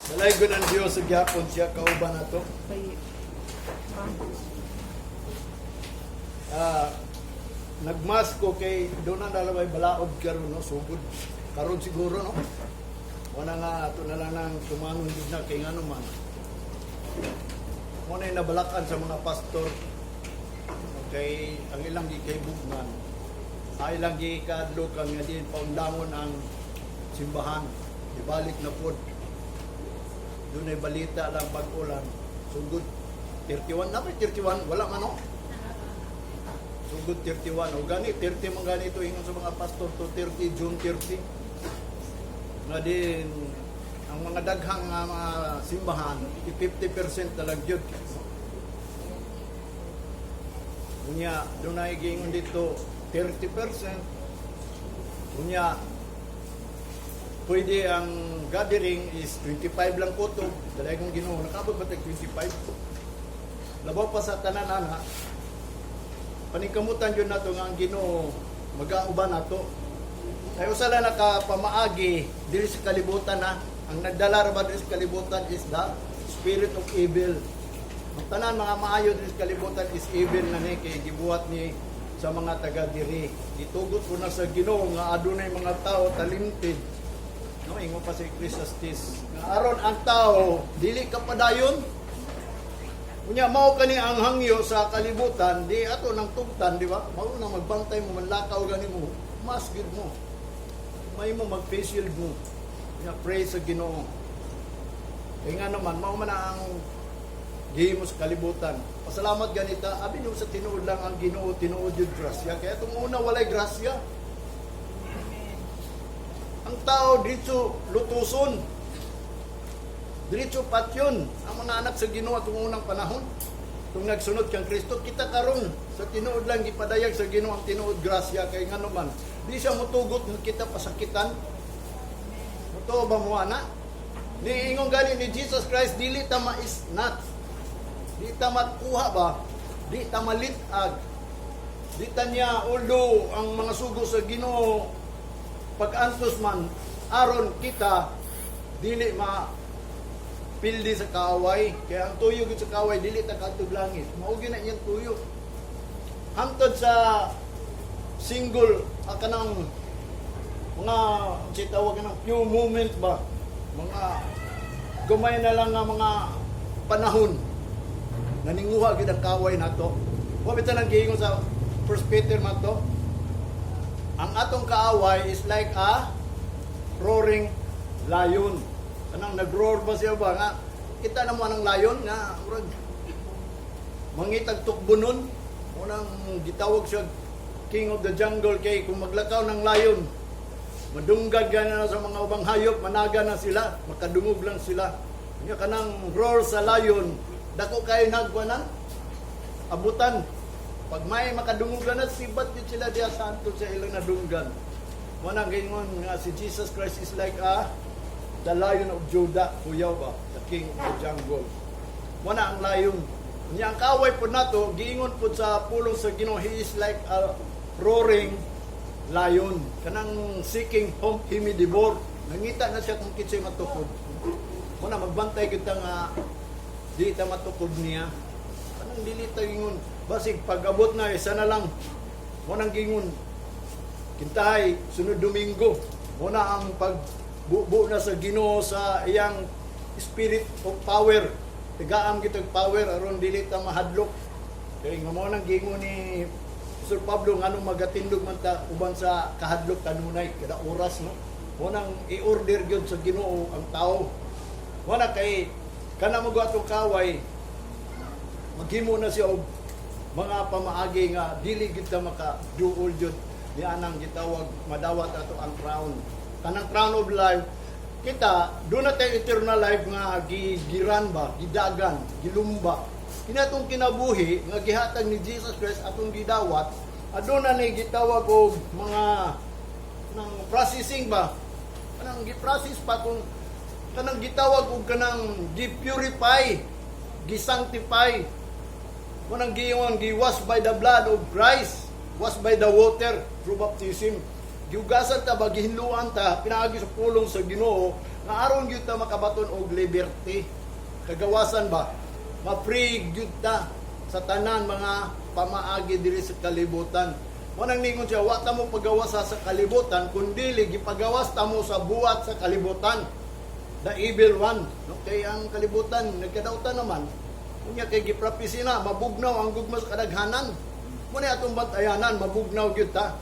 Walay ko ng Diyos sa gyapon siya kauban na to. Nagmas ko kay doon na dalaway balaod karon no sugod. Karon siguro no. Wala nga ato na lang nang tumangon din na kay ngano man. Muna yung nabalakan sa mga pastor. Okay, ang ilang gikaybugnan. Ay ilang gikadlo kang nga din paundangon ang simbahan. Ibalik na pod. Doon ay balita lang pag-ulan. Sugod 31 na ba? 31? Wala man no? Sugod 31. O gani, 30 man ganito ingon sa mga pastor to 30, June 30. Nga din, ang mga daghang mga simbahan, 50% talag yun. Unya, doon na igingon dito 30%. Unya, pwede ang gathering is 25 lang kutob. Dahil kong Ginoo, nakabot ba tag 25? Labaw pa sa tanan na, paningkamutan yun nato nga ang Ginoo, mag-auban nato. Ay usala nakapamaagi dili sa kalibutan na. Ang nagdala ra ba dili sa kalibutan is the spirit of evil. Ang tanan mga maayo dili sa kalibutan is evil na ni kay gibuhat ni sa mga taga diri. Gitugot ko na sa Ginoo nga adunay mga tao talented. No, ingon pa si Ecclesiastes. Nga aron ang tao dili ka padayon. Unya mao kani ang hangyo sa kalibutan di ato nang tugtan, di ba? Mao na magbantay mo manlakaw gani mo, mas gid mo. May mo mag-face shield mo. Kaya pray sa Ginoo. Kaya nga naman, mao man ang gihimo sa kalibutan. Pasalamat ganita, abi nung sa tinuod lang ang Ginoo, tinuod yung grasya. Kaya itong una walay grasya. Ang tao dito lutuson. Diretso patyon ang mga anak sa Ginoo atong unang panahon. Kung nagsunod kang Kristo, kita karon sa tinuod lang gipadayag sa Ginoo ang tinuod grasya kay ngano man. Di siya mutugot nga kita pasakitan. Muto ba mo ana? Ni ingong gani ni Jesus Christ dili ta maisnat. Di ta matkuha ba? Di ta malitag. Di ta niya although ang mga sugo sa Ginoo pag-antos man aron kita dili ma pildi sa kaaway. Kaya ang tuyo gid sa kaaway dili ta kadtog langit. Mao gyud na iyang tuyo. Hangtod sa single kanang mga sitawag ng few moment ba, mga gumay na lang nga mga panahon naninguha gid ang kaaway nato. Wa bitaw nang giingon sa 1 Peter man to. Ang atong kaaway is like a roaring lion. Kanang nag-roar ba siya ba nga kita na mo ang lion nga murag mangitag tukbunon. Unang gitawag siya King of the Jungle kay kung maglakaw ng lion, madunggag na sa mga ubang hayop, managa na sila, makadungog lang sila. Nga kanang roar sa lion, dako kayo nagkuanan, abutan. Pag may makadungog na, sibat din sila diya santo sa ilang nadunggan. Muna gingon nga si Jesus Christ is like the Lion of Judah, kuyaw ba? The King of the Jungle. Muna ang lion. Niya ang kaway po nato, giingon po sa pulong sa Ginoo, he is like a roaring lion. Kanang seeking whom he may devour. Nangita na siya kung kitsay matukod. Muna magbantay kita nga di ta matukod niya. Kanang dili ta gingon. Basig pag-abot na isa na lang. Munang gingon. Kintahay sunod Domingo. Muna ang pagbubo na sa Ginoo sa iyang spirit of power. Tigaam kitag power aron dili ta mahadlok. Kay nga mo nang gingon ni Sir Pablo nganong magatindog man ta uban sa kahadlok kanunay kada oras no. Mo nang i-order gyud sa Ginoo ang tao. Wala kay kana mo atong kaway maghimo na siya og mga pamaagi nga dili gid ta maka-duol jud di anang gitawag madawat ato ang crown. Kanang crown of life kita do na tayo eternal life nga gigiran ba, gidagan, gilumba. Kinatong kinabuhi nga gihatag ni Jesus Christ atong gidawat, aduna ni gitawag og mga nang processing ba. Kanang gi-process pa kung kanang gitawag og kanang gi-purify, gi-sanctify. Manang giingon gi-wash by the blood of Christ, wash by the water through baptism. Giugasan ta ba gihinluan ta pinaagi sa pulong sa Ginoo nga aron gyud ta makabaton og liberty. Kagawasan ba? Ma-free gyud ta sa tanan mga pamaagi diri sa kalibutan. Munang ningon siya, wa ta mo pagawas sa kalibutan, kundi gipagawas ta mo sa buhat sa kalibutan. The evil one. No? Kaya ang kalibutan, nagkadautan naman. Kunya kay giprapisi na, mabugnaw ang gugma sa kadaghanan. Muna atong bantayanan, mabugnaw gyud ta.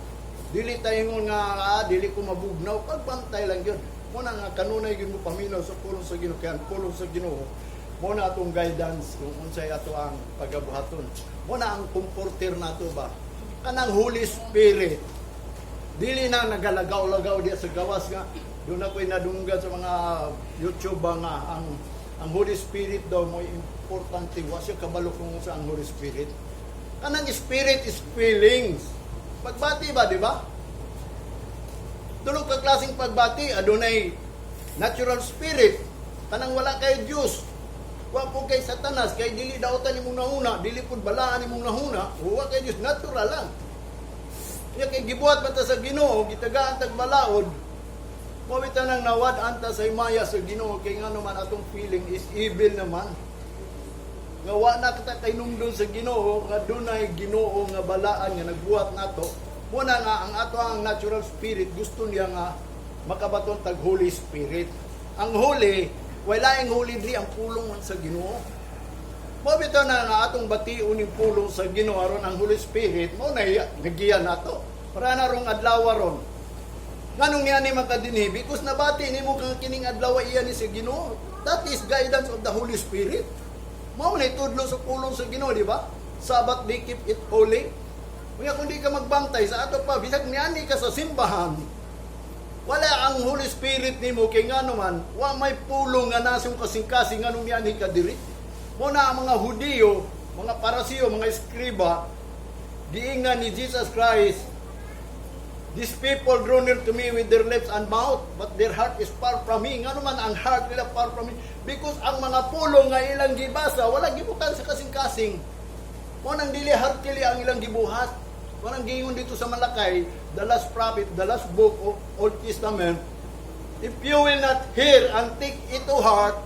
Dili tayo nga, dili ko mabugnaw, pagbantay lang gyud. Muna nga kanunay gyud mo paminaw sa pulong sa Ginoo, kaya ang pulong sa Ginoo. Muna atong guidance kung unsay ato ang pagabuhaton. Muna ang comforter nato ba? Kanang Holy Spirit. Dili na nagalagaw-lagaw diya sa gawas nga. Doon ako'y nadunggan sa mga YouTube ba nga ang Holy Spirit daw mo importante. Wa siya kabalo kung sa ang Holy Spirit. Kanang Spirit is feelings. Pagbati ba, di ba? Tulog ka klaseng pagbati, adunay natural spirit. Kanang wala kay Diyos. Wa po kay Satanas, kay dili daotan imong nahuna, dili pud balaan imong nahuna, wa kay Diyos, natural lang. Nya kay gibuhat man ta sa Ginoo, gitagaan tag balaod. Mawita nang nawad anta sa himaya sa Ginoo kay ngano man atong feeling is evil naman. Nga wa na kita kay nungdon sa Ginoo, nga dunay Ginoo nga balaan nga nagbuhat nato. Muna nga ang ato ang natural spirit gusto niya nga makabaton tag Holy Spirit. Ang holy, wala ang holy diri ang pulong sa Ginoo. Mo bitaw na nga atong bation ning pulong sa Ginoo aron ang Holy Spirit mo na nagiya nato. Para na rong adlaw ron. Nganong niya ni makadinhi because nabati nimo kang kining adlaw iya ni sa Ginoo. That is guidance of the Holy Spirit. Mao na itudlo sa pulong sa Ginoo, di ba? Sabbath day keep it holy. Kaya kung di ka magbantay sa ato pa, bisag niani ka sa simbahan, wala ang Holy Spirit nimo kay ngano man, wa may pulong nga nasong kasing-kasing nganong niani ka diri. Muna ang mga Hudiyo, mga Parasiyo, mga Eskriba, giingan ni Jesus Christ, these people draw near to me with their lips and mouth, but their heart is far from me. Ngano man ang heart nila far from me? Because ang mga pulong nga ilang gibasa, wala gibutan sa kasing-kasing. Munang dili hartili ang ilang gibuhat. Munang giingon dito sa Malakay, the last prophet, the last book of Old Testament, if you will not hear and take it to heart,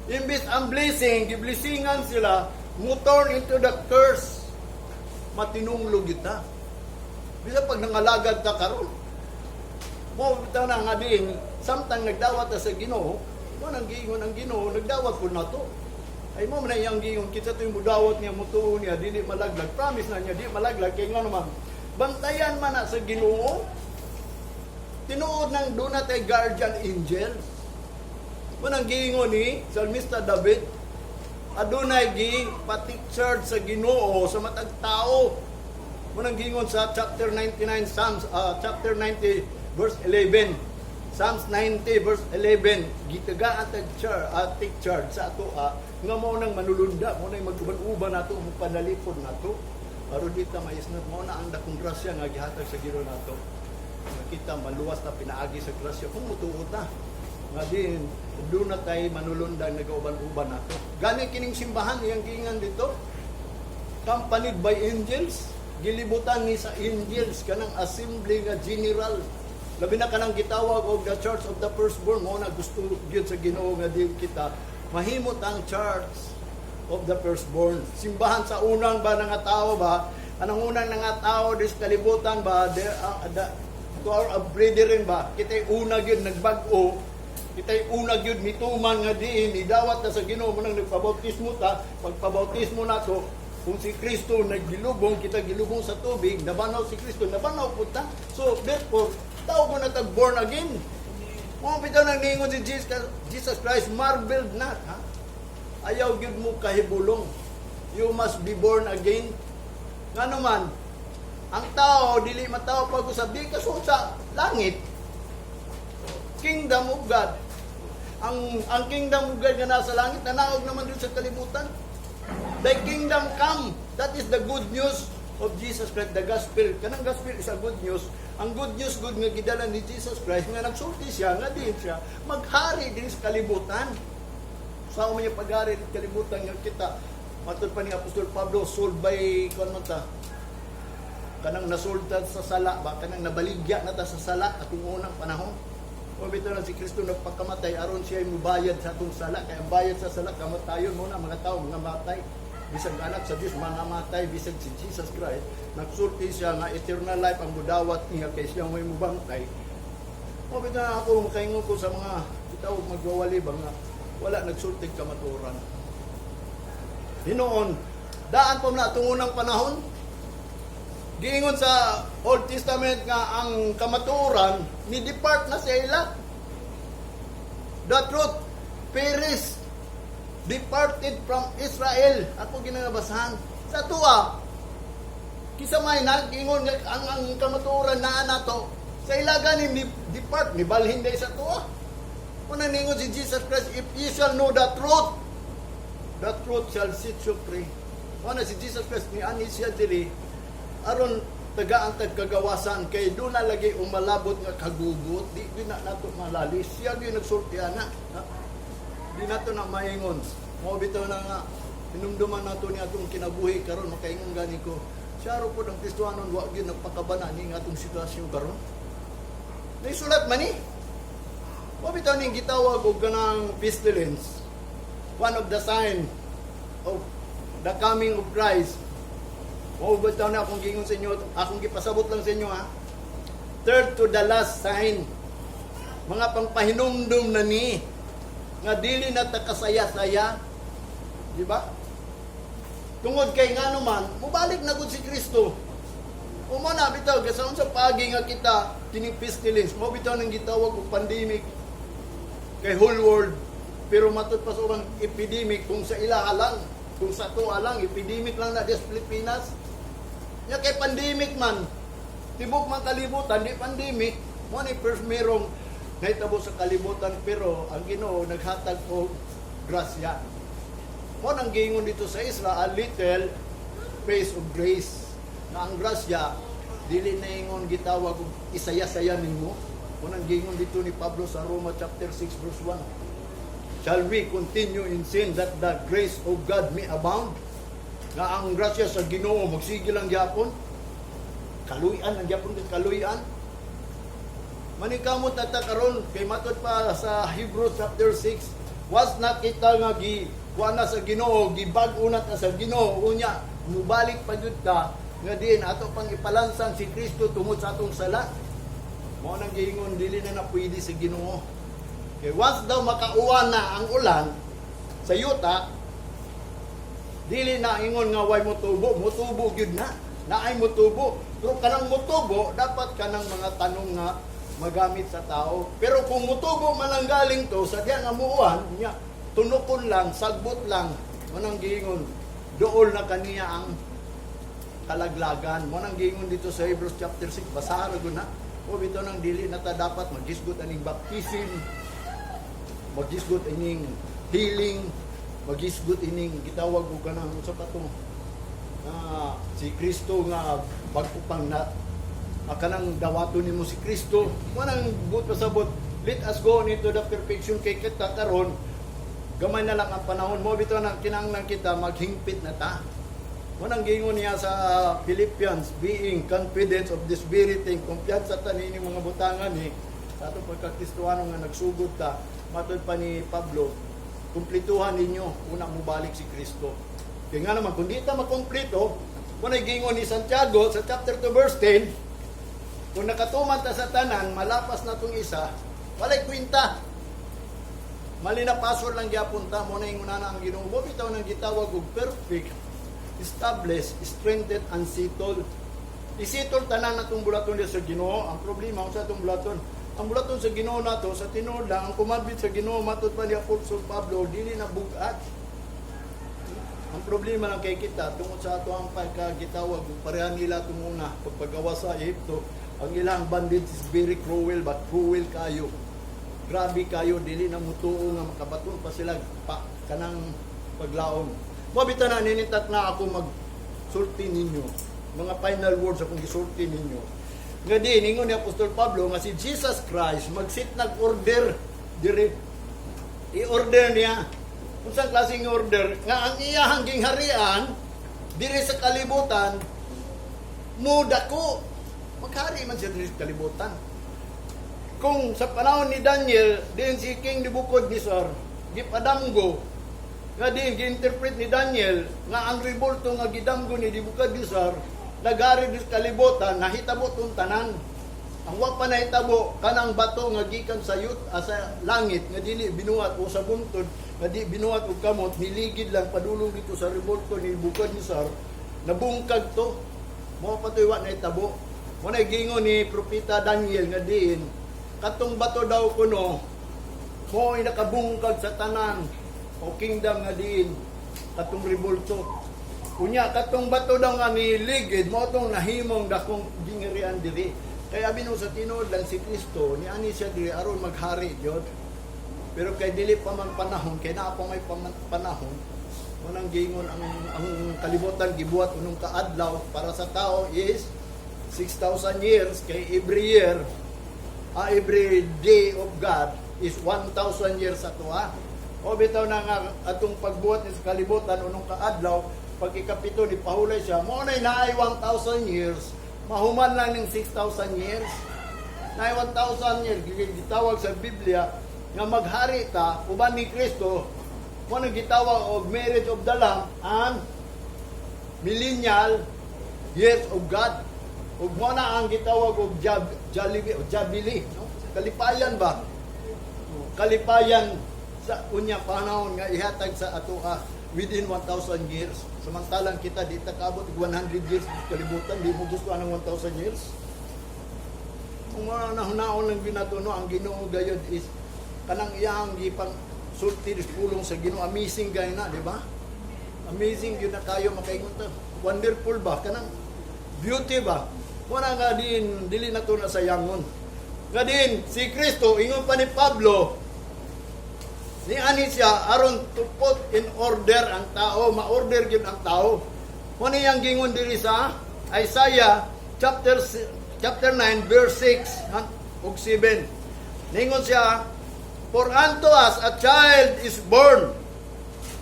imbis ang blessing, giblessingan sila, mo turn into the curse. Matinunglo kita. Bisa pag nangalagad ka karon. Mo bitaw na nga din, samtang nagdawat ta sa Ginoo, mo nang giingon ang Ginoo, nagdawat ko na to. Ay mo man yang giingon kita to yung mudawat niya, mutuo niya, dili malaglag. Promise na niya, di malaglag kay ngano man. Bantayan man na sa Ginoo. Tinuod ng do na tay guardian angel. Mo nang giingon ni Salmista David, adunay gi patikchard sa Ginoo sa matag tao. Munang gingon sa chapter 99 Psalms chapter 90 verse 11. Psalms 90 verse 11, gitagaan tag take charge sa ato nga mao nang manulunda, mo nang mag-uban-uban nato, magpanalipod nato. Aron dita maisnat mo na ang dakong grasya nga gihatag sa Ginoo nato. Kita maluwas ta pinaagi sa grasya kung mutuo ta. Nga din doon na tay manulundag nagauban-uban nato. Gani kining simbahan iyang giingan dito. Accompanied by angels. Gilibutan ni sa angels kanang assembly nga general. Labi na kanang gitawag og the Church of the Firstborn mo na gusto gyud sa Ginoo nga di kita mahimot ang Church of the Firstborn. Simbahan sa unang ba nga tao ba? Anong unang nga tao dis kalibutan ba? To our brethren ba? Kitay una gyud nagbag-o. Kitay una gyud mituman nga diin idawat na sa Ginoo mo nang nagpabautismo ta. Pagpabautismo nato kung si Kristo naggilubong, kita gilubong sa tubig, nabanaw si Kristo, nabanaw po ta. So, therefore, tao ko na born again. Mga bitaw nang ningon si Jesus Christ, marveled not. Ha? Ayaw gyud mo kahibulong. You must be born again. Nga naman, ang tao, dili matao pag usabi, kaso sa langit. Kingdom of God. Ang kingdom of God nga nasa langit, nanaog naman dun sa kalibutan. The kingdom come. That is the good news of Jesus Christ, the gospel. Kanang gospel is a good news. Ang good news, good nga gidala ni Jesus Christ, nga nagsulti siya, nga din siya, maghari din sa kalibutan. Sa mo niya paghari sa kalibutan, nga kita, matod pa ni Apostol Pablo, sold by, kung man ta, kanang nasold ta sa sala, ba, kanang nabaligya na ta sa sala, atong unang panahon. O bitaw na si Kristo nagpakamatay aron siya mubayad sa atong sala, kay ang bayad sa sala kamatayon mo na mga tao nga matay. Bisag anak sa Dios mga matay, bisag si Jesus Christ nagsulti siya nga eternal life ang budawat niya kay siya may mubantay. O bitaw na ako makaingon ko sa mga bitaw magwawali ba nga wala nagsulti kamatuoran. Hinoon, daan pa na itong unang panahon, giingon sa Old Testament nga ang kamatuoran, ni-depart na sa ila. The truth, perished, departed from Israel. Ako ginagabasahan. Sa tuwa, kisamay na, giingon nga ang kamatuoran na nato, sa ila ganin ni-depart, ni balhin day sa tuwa. Kung naningon si Jesus Christ, if ye shall know the truth shall set you free. Kung si Jesus Christ, ni ani siya diri, aron tagaan kagawasan kay do na lagi umalabot nga kagugot di na nato malalis siya gyud nagsultihan na di nato na maingon mo bitaw na nga hinumduman nato ni atong kinabuhi karon makaingon gani ko siya ro pud ang Kristohanon wa gyud nagpakabana ni atong sitwasyon karon naisulat man ni mo bitaw ning gitawag og ganang pestilence, one of the sign of the coming of Christ. O bitaw na akong gingon sa inyo, akong gipasabot lang sa inyo ha. Third to the last sign. Mga pangpahinumdum na ni nga dili na ta kasaya-saya. Di ba? Tungod kay nga naman, mubalik na gud si Kristo. O mo na bitaw gasaon sa pagi nga kita kining pestilence, mo bitaw nang gitawag og pandemic kay whole world. Pero matud pa sa urang epidemic kung sa ilaha lang, kung sa tuwa lang epidemic lang na des Pilipinas. Ya kay pandemic man, tibok man kalibutan, di pandemic, mo ni first merong nahitabo sa kalibutan, pero ang Ginoo naghatag og grasya. Mo nang gingon dito sa isla, a little face of grace. Na ang grasya, dili na ingon gitawag og isaya-saya nimo. Mo nang gingon dito ni Pablo sa Roma chapter 6 verse 1. Shall we continue in sin that the grace of God may abound? Na ang grasya sa Ginoo magsige lang gyapon, kaluyan ang gyapon kaluyan. Manikamot ta karon kay matud pa sa Hebrews chapter 6, was na kita nga kuana sa Ginoo, gibag-o na ta sa Ginoo, unya mubalik pa jud ta nga diin ato pang ipalansan si Kristo tungod sa atong sala. Mao nang giingon dili na pwede sa Ginoo. Kay once daw makauwan na ang ulan sa yuta, dili na ingon nga way mutubo gyud na. Naay mutubo. Pero kanang mutubo, dapat kanang mga tanong nga magamit sa tao. Pero kung mutubo man ang galing to, sa diya nga muuan, niya, tunukon lang, sagbot lang, manang giingon, dool na kaniya ang kalaglagan. Manang giingon dito sa Hebrews chapter 6, basahan ko na. O bito nang dili na ta dapat magisgot aning baptism, magisgot ining healing, magisgot ining gitawag og kanang sa pato si Kristo nga pagpupang na kanang dawaton nimo si Kristo mo nang but pasabot let us go into the perfection kay kita karon gamay na lang ang panahon mo bitaw nang kinahanglan kita maghingpit na ta mo nang gingon niya sa Philippians being confident of this very thing kumpiyansa ta nini mga butangan ni sa atong pagkakristohano nga nagsugod ta matud pa ni Pablo kumplituhan ninyo unang mubalik si Kristo. Kaya nga naman, kung di ta makumplito, kung naggingon ni Santiago sa chapter 2 verse 10, kung nakatuman ta sa tanan, malapas na itong isa, walay kwinta. Mali na password lang giapunta mo na yung una na ang Ginoo. Bitaw nang gitawag og perfect, established, strengthened, and settled. Isitol tanan na itong bulaton sa Ginoo. Ang problema sa itong bulaton, ang bulaton sa Ginoo nato sa tinuod lang ang kumabit sa Ginoo matud pa ni Apostol Pablo dili na bugat. Ang problema lang kay kita tungod sa ato ang pagkagitawag parehan nila tumuna pagpagawa sa Ehipto ang ilang bandits is very cruel but cruel kayo. Grabe kayo dili na mutuo nga makabaton pa sila kanang paglaom. Mabita na ninintat na ako magsulti ninyo. Mga final words akong gisulti ninyo. Nga din, ingon ni Apostol Pablo nga si Jesus Christ magsit nag-order diri i-order niya kung saan klaseng order nga ang iyahang gingharian diri sa kalibutan muda ko maghari man siya diri sa kalibutan kung sa panahon ni Daniel, din si King Nebuchadnezzar, gipadamgo, nga din, gi-interpret ni Daniel, nga ang revolto nga gidamgo ni Nebuchadnezzar, nagari sa kalibutan, nahitabo tong tanan. Ang wa pa nahitabo, kanang bato nga gikan sa sa langit, nga dili binuhat o sa buntod, nga di binuhat og kamot, niligid lang, padulong dito sa revolto ni Nebuchadnezzar, nabungkag to, mo patoy wa nahitabo. Mo na gingon ni propeta Daniel nga diin, katong bato daw kuno, mo ay nakabungkag sa tanan, o kingdom nga diin, katong revolto. Kunya, katong bato daw nga niligid, mo itong nahimong dakong gingirian diri. Kaya bino sa tinuod lang si Kristo, ni ani siya diri aron maghari gyud. Pero kay dili pa man panahon, kay naa pa may panahon, munang gingon ang kalibutan gibuhat unong kaadlaw para sa tao is 6,000 years, kay every year, every day of God is 1,000 years ato O bitaw na nga atong pagbuhat ni sa kalibutan unong kaadlaw, pag ikapito ni pahulay siya, mo na naay 1,000 years, mahuman lang ng 6,000 years. Naay 1,000 years, gitawag sa Biblia, nga maghari ta, uban ni Kristo, mo na gitawag og marriage of the Lamb and millennial years of God. Ug mo na ang gitawag og Jubilee, no? Kalipayan ba? Kalipayan sa unya panahon nga ihatag sa ato within 1,000 years. Samantalang kita di ta kaabot 100 years kalibutan, di mo gusto anang 1,000 years. Kung mga nahunaon lang binatuno, ang Ginoo gayud is kanang iyang gipang sulti pulong sa Ginoo. Amazing gay na, di ba? Amazing yun na kayo makaingon ta. Wonderful ba? Kanang beauty ba? Wala nga din, dili na to na sayangon. Nga din, si Kristo, ingon pa ni Pablo, ni ani siya, aron to put in order ang tao, ma-order yun ang tao. Kung niyang gingon diri sa Isaiah chapter 9, verse 6 ug 7. Ningon siya, for unto us a child is born,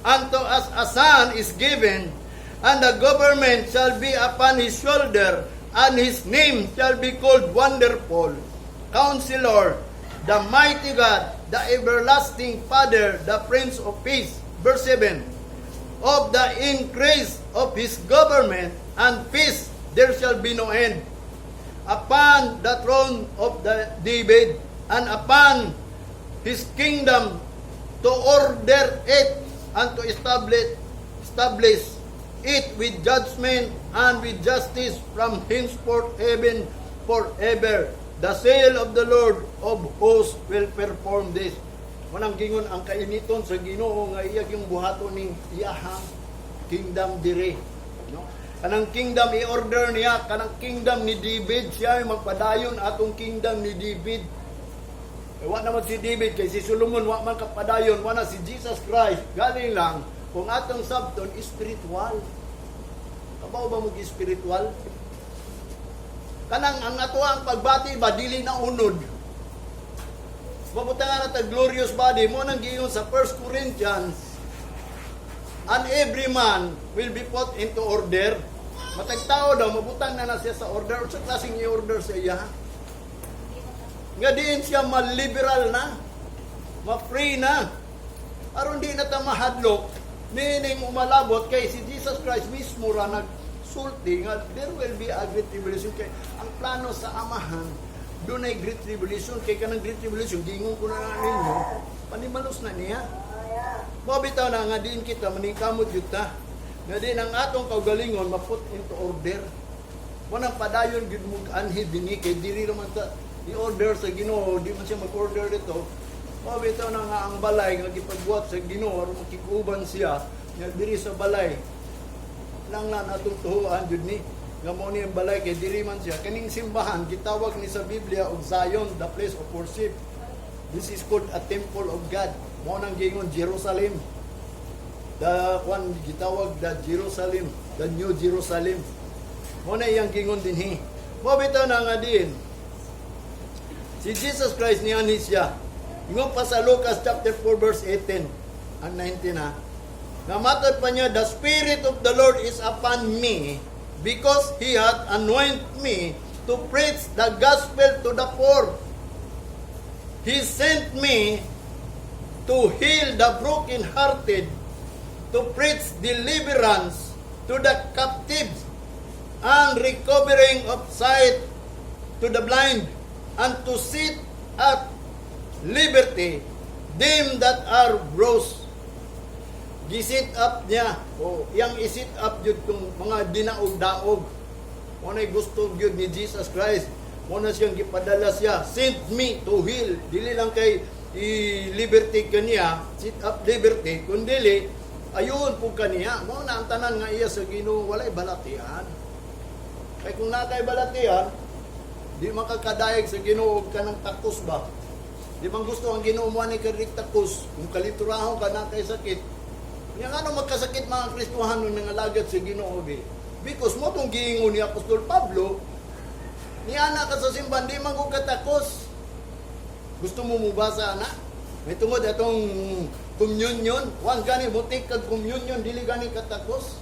unto us a son is given, and the government shall be upon his shoulder, and his name shall be called Wonderful, Counselor, the Mighty God, the Everlasting Father, the Prince of Peace. Verse 7, of the increase of his government and peace there shall be no end, upon the throne of David, and upon his kingdom, to order it and to establish it with judgment and with justice from henceforth even forever. The seal of the Lord of hosts will perform this. Manang gingon ang kainiton sa Ginoo nga iya yung buhaton ning iyahang kingdom dire. No? Kanang kingdom i-order niya, kanang kingdom ni David, siya yung magpadayon atong kingdom ni David. Wa naman si David, kay si Solomon wa man kapadayon, wa na si Jesus Christ. Galing lang, kung atong sabton, spiritual. Kabaw ba mo spiritual? Kanang ang ato ang pagbati ba, dili na unod. Mabutangan na glorious body, mo nang giyon sa 1 Corinthians, and every man will be put into order. Matag tao daw, mabutang na siya sa order. O sa klaseng i-order sa iya. Nga diin siya ma-liberal na, ma-free na. Aron di na ta mahadlok, meaning umalabot kay si Jesus Christ mismo ra nagsulti nga there will be a great tribulation. Kay ang plano sa Amahan, doon ay great tribulation. Kay kanang great tribulation, gingon ko na ninyo, panimalos na niya. Mabitaw na nga din kita, maningkamot yun ta. Nga din ang atong kaugalingon, maput into order. Wanang padayon yun mo anhi dini, kay diri naman ta i-order sa Ginoo, di man siya mag-order dito. Mabitaw na nga ang balay, nga gipagbuhat sa Ginoo, aron makikuban siya, nga diri sa balay. Lang na natong tuhuan yun ni. Nga mo ni ang balay, kay diri man siya. Kaning simbahan, gitawag ni sa Biblia og Zion, the place of worship. This is called a temple of God. Mo nang gingon Jerusalem. The one gitawag the Jerusalem, the New Jerusalem. Mo na iyang gingon dinhi. Mo bitaw na nga din. Si Jesus Christ niya ni siya. Ingon pa sa Lucas chapter 4 verse 18 and 19 ha. Nga matod pa niya, the Spirit of the Lord is upon me, because He hath anointed me to preach the gospel to the poor. He sent me to heal the brokenhearted, to preach deliverance to the captives, and recovering of sight to the blind, and to set at liberty them that are bruised. Gisit up niya, yang isit up yun kung mga dinaog-daog. Muna'y gusto yun ni Jesus Christ. Muna siyang gipadala siya, sent me to heal. Dili lang kay i-liberty kaniya, sit up liberty, kundili, ayun po kaniya. Muna ang tanan nga iya sa Ginoo, walay balatian. Kaya kung nakay balatian, di makakadayag sa Ginoo ka ng takos ba? Di bang gusto ang Ginoo mo ni karik takos, kung kaliturahon ka na kay sakit. Yang ano magkasakit mga Kristohano nga lagad sa Ginoo bi? Because mo tong giingon ni Apostol Pablo, niana ka sa simbahan, di man ko katakos. Gusto mo mubasa na? May tungod atong communion. Wan gani butik kag communion, dili gani katakos.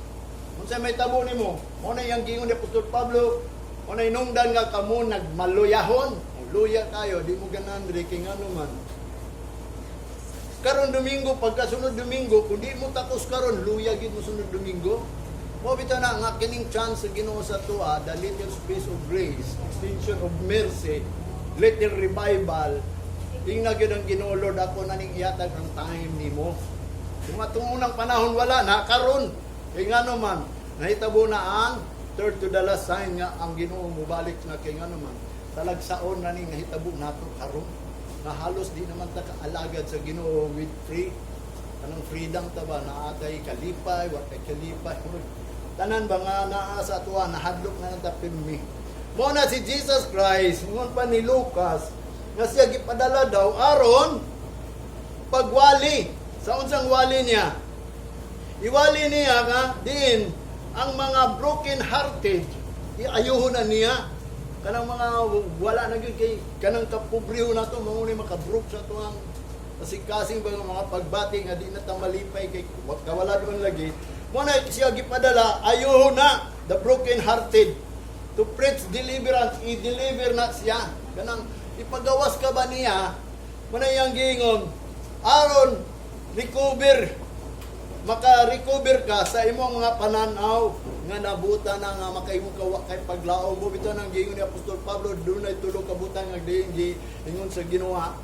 Kung sa may tabo nimo, mo na yang giingon ni Apostol Pablo, mo na inungdan nga kamo nagmaluyahon. Luya kayo, di mo ganan diri king ano man. Karon Domingo, pagkasunod Domingo, kung di mo takos karon, luya gid mo sunod Domingo. Mo bitaw na nga kining chance sa Ginoo sa tuwa, the little space of grace, extension of mercy, little revival. Tingnan gyud ang Ginoo, Lord, ako na ning iyatag ang time nimo. Kung atong unang panahon wala na karon, kay ngano man nahitabo na ang third to the last sign nga ang Ginoo mobalik na kay ngano man talagsaon na ning nahitabo nato karon. Na halos di naman ta kaalagad sa Ginoo with free. Anong freedom ta ba na atay kalipay, wa kay kalipay. Tanan ba nga naa sa tuwa nahadlok na ta pirmi. Mo na si Jesus Christ, ngon pa ni Lucas, nga siya gipadala daw aron pagwali. Sa unsang wali niya? Iwali niya nga din ang mga broken hearted. Iayuhon na niya kanang mga wala na gyud kay kanang kapobriho na to mao ni makabrok sa tuang kasing-kasing mga pagbati nga di na ta malipay kay kawala doon lagi. Mo na siya gipadala ayuhon na the broken hearted to preach deliverance. I-deliver na siya kanang ipagawas ka ba niya, manayang giingon, aron recover, maka-recover ka sa imong mga pananaw, nga nabuta na nga makaimong kawa kay paglaom mo. Bito nang giingon ni Apostol Pablo, doon ay tulong kabutan nga giingon sa Ginoa.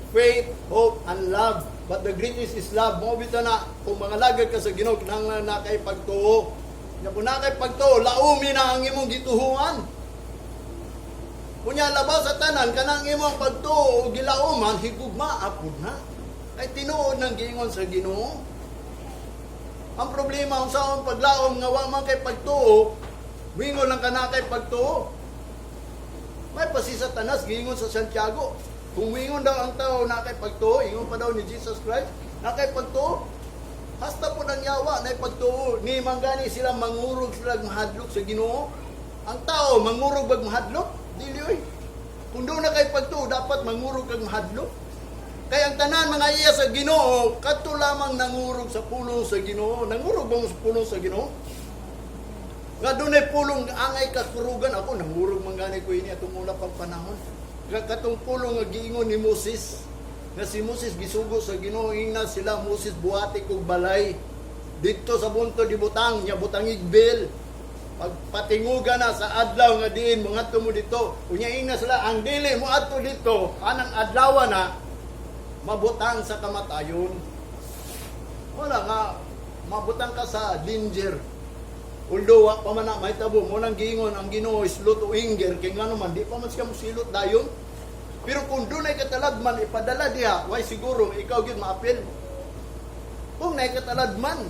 Faith, hope, and love. But the greatest is love. Mo bito na, kung mga lagad ka sa Ginoo, nang nakay pagtuo. Nga po nakay pagtuo, laumi na ang imong gituhuan. Kunya labaw sa tanan kanang imong pagtuo o gilauman higugma apod na. Ay tinuod nang giingon sa Ginoo. Ang problema ang saon paglaom nga wa man kay pagtuo, wingon lang kana kay pagtuo. May pasi sa tanas giingon sa Santiago. Kung wingon daw ang tao na kay pagtuo, ingon pa daw ni Jesus Christ, na kay pagtuo. Hasta po nang yawa na pagtuo, ni manggani sila mangurog sila mahadlok sa Ginoo. Ang tao mangurog bag mahadlok. Dili oy. Kung doon na kay pagtuo, dapat mangurog kag mahadlok. Kaya ang tanan mga iya sa Ginoo, kadto lamang nangurog sa pulong sa Ginoo. Nangurog ba mo sa pulong sa Ginoo? Nga doon ay pulong angay kakurugan ako, nangurog man gani ko ini atong una pang panahon. Katong pulong nga giingon ni Moses, nga si Moses gisugo sa Ginoo, ingna sila Moses buhati kog balay. Dito sa bunto di butang, nya butangig bel. Pagpatingugan na sa adlaw nga diin mga tumo dito. Unya ingna sila ang dili mo adto dito, anang adlaw na mabutang sa kamatayon. Wala nga mabutang ka sa danger. Although wa pa man na mahitabo mo nang giingon ang Ginoo is lot o inger kay ngano man di pa man siya mosilot dayon. Pero kung dunay kataladman ipadala diha, way siguro ikaw gyud maapil. Kung nay kataladman,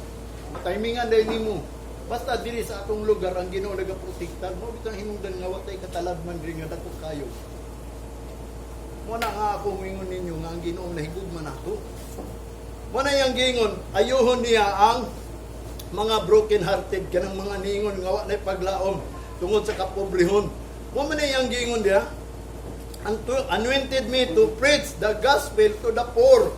matimingan dai nimo. Basta diri sa atong lugar ang Ginoo nagaprotektar mo bitang hinungdan nga watay kataladman diri nga dako kayo. Mo na nga ako mingon ninyo nga ang Ginoo nahigugman nato. Mo na yang giingon, ayuhon niya ang mga broken hearted kanang mga ningon nga wa nay paglaom tungod sa kapobrehon. Mo man yang giingon dia, anointed me to preach the gospel to the poor.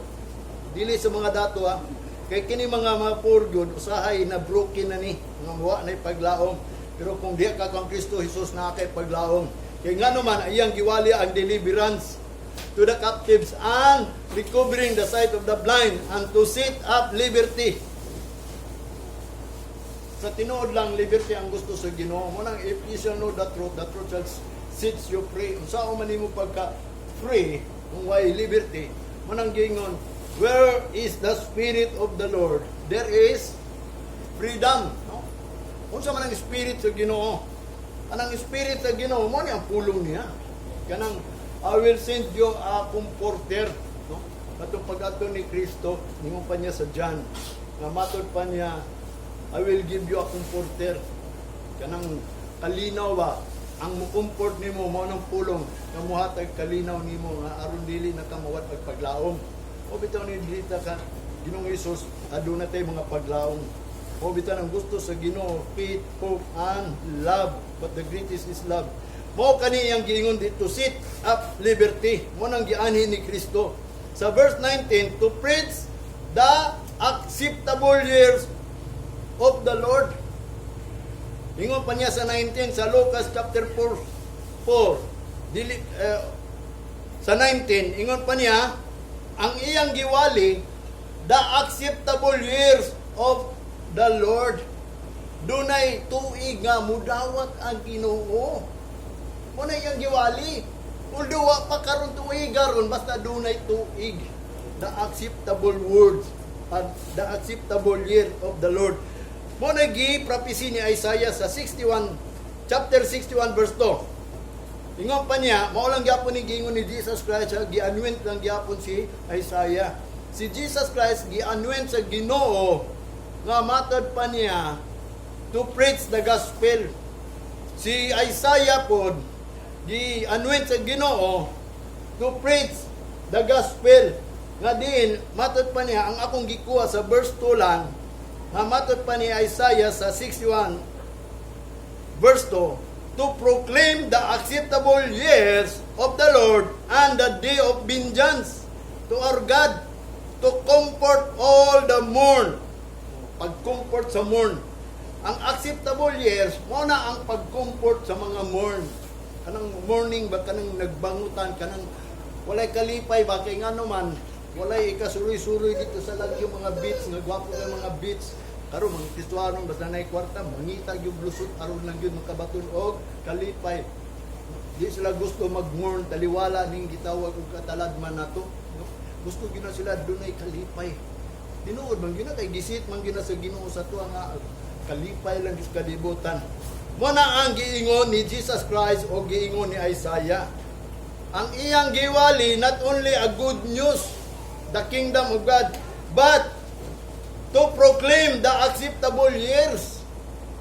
Dili sa mga dato ha. Kay kini mga poor gyud usahay na broken na ni nga wa nay paglaom. Pero kung diha ka kang Kristo Jesus na kay paglaom. Kay ngano man iyang giwali ang deliverance to the captives, and recovering the sight of the blind, and to set up liberty. Sa tinuod lang, liberty ang gusto sa Ginoo. Munang, if you shall know the truth shall set you free. Kung saan man mo pagka-free, kung why liberty, munang gingon, where is the Spirit of the Lord? There is freedom. No? Kung saan man ang Spirit sa Ginoo, anang Spirit sa Ginoo, mo ang pulong niya. Kanang, I will send you a comforter. No? Katong pag-ato ni Kristo, ningon pa niya sa John, nga matod pa niya, I will give you a comforter. Kanang kalinaw ba? Ang mukomfort nimo mo ng pulong, kamuhatag kalinaw nimo nga aron dili na kamawat pagpaglaom. O bitaw ni dita ka Ginoong Hesus, aduna tay mga paglaom. O bitaw ang gusto sa Ginoo, faith, hope, and love. But the greatest is love. Mo kani iyang giingon dito, set up liberty. Mo nang gianhi ni Kristo. Sa verse 19, to preach the acceptable years of the Lord. Ingon pa niya sa 19 sa Lucas chapter 4. Sa 19, ingon pa niya, ang iyang giwali, the acceptable years of the Lord. Dunay tuig nga mudawat ang Ginoo. Mo na iyang giwali. Although wa pa karon tuig garon, basta dunay tuig. The acceptable words, the acceptable year of the Lord. Mo nagi prophecy ni Isaiah sa 61 chapter 61 verse 2. Ingon pa niya, mao lang gyapon ni gingon ni Jesus Christ, gi-anoint lang gyapon si Isaiah. Si Jesus Christ gi-anoint sa Ginoo nga matod pa niya to preach the gospel. Si Isaiah pod gi-anoint sa Ginoo to preach the gospel. Nga din matod pa niya ang akong gikuha sa verse 2 lang. Matod pa ni Isaiah sa 61 verse 2, to proclaim the acceptable years of the Lord and the day of vengeance to our God, to comfort all the mourn. Pag-comfort sa mourn. Ang acceptable years, muna ang pag-comfort sa mga mourn. Kanang mourning ba, kanang nagbangutan, kanang walay kalipay ba, kay nga naman, walay ikasuloy-suloy dito sa lagyo mga beats, nagwapo ng mga beats. Karon mga Kristohanon basta nay kwarta, mangita yung lusot aron lang yun makabaton og kalipay. Di sila gusto mag-mourn, taliwala ning gitawag og kataladman nato. Gusto gina sila dunay kalipay. Tinuod man gina kay gisit man gina sa Ginoo sa tuwa nga kalipay lang sa kalibutan. Mo na ang giingon ni Jesus Christ o giingon ni Isaiah. Ang iyang giwali not only a good news, the kingdom of God, but to proclaim the acceptable years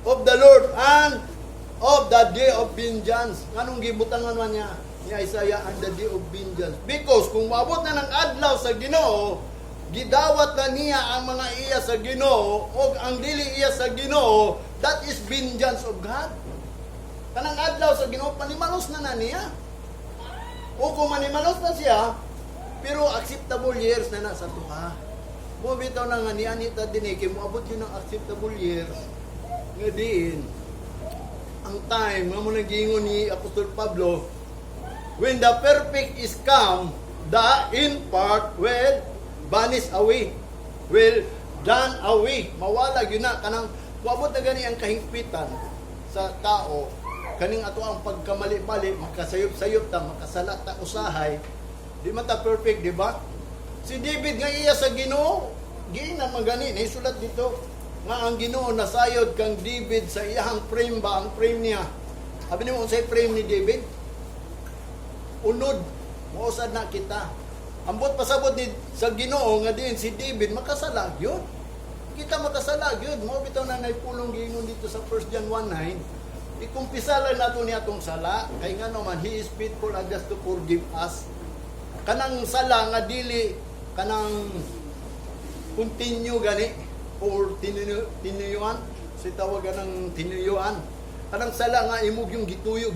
of the Lord and of the day of vengeance. Anong gibutangan man niya ni Isaiah and the day of vengeance? Because kung maabot na ng adlaw sa Ginoo, gidawat na niya ang mga iya sa Ginoo o ang dili iya sa Ginoo, that is vengeance of God. Kanang adlaw sa Ginoo, panimalos na niya. O kung manimalos na siya, pero acceptable years na nasa tuha. Mo bitaw na nga nianita din kay moabot yun ang acceptable years. Nga din, ang time, nga mo nagingon ni Apostol Pablo, when the perfect is come, the in part will vanish away, will done away. Mawala yun na, kanang moabot na gani ang kahingpitan sa tao, kaning ato ang pagkamali-mali, makasayop-sayop ta, makasalat ta usahay, di man ta perfect, di ba? Si David nga iya sa Ginoo, giina magani naisulat dito nga ang Ginoo nasayod kang David sa iyang frame ba, ang frame niya. Abi nimo unsay frame ni David? Unod, mousad na kita. Ambot pasabot ni sa Ginoo nga din si David makasalag yun. Kita makasalag yun. Mo bitaw na naipulong giingon dito sa 1 John 1:9. Ikumpisalan nato niya atong sala kay nga naman he is faithful and just to forgive us. Kanang sala nga dili kanang continue gani or tinuyuan si tawagan ng tinuyuan. Kanang sala nga imog yung gituyo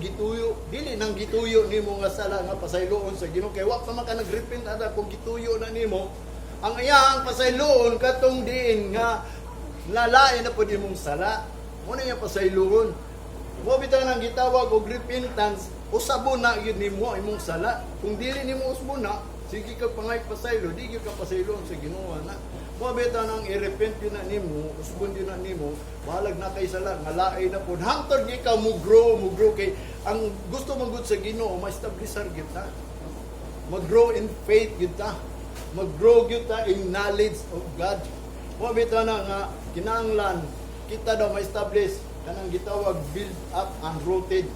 dili nang gituyo nimo nga sala nga pasayloon sa Ginoo kay wa pa man ka nagrepent ada kung gituyo na nimo ang iyang pasayloon katong diin nga lalain na pud imong sala mo na yung pasayloon Mo bitaw nang gitawag og repentance, usabo na gyud nimo imong sala. Kung dili nimo usbo na, sige ka pangay pasaylo, di gyud ka pasaylo sa Ginoo na. Mo bitaw nang i-repent yun na nimo, usbon din na nimo, bahalag na kay sala, nga laay na pud. Hangtod gi ka mo grow kay ang gusto mong gud sa Ginoo, ma-establishar gyud ta. Mag-grow in faith gyud ta. Mag-grow gyud ta in knowledge of God. Mo bitaw na nga kinahanglan kita daw ma-establish kanang gitawag build up and rooted,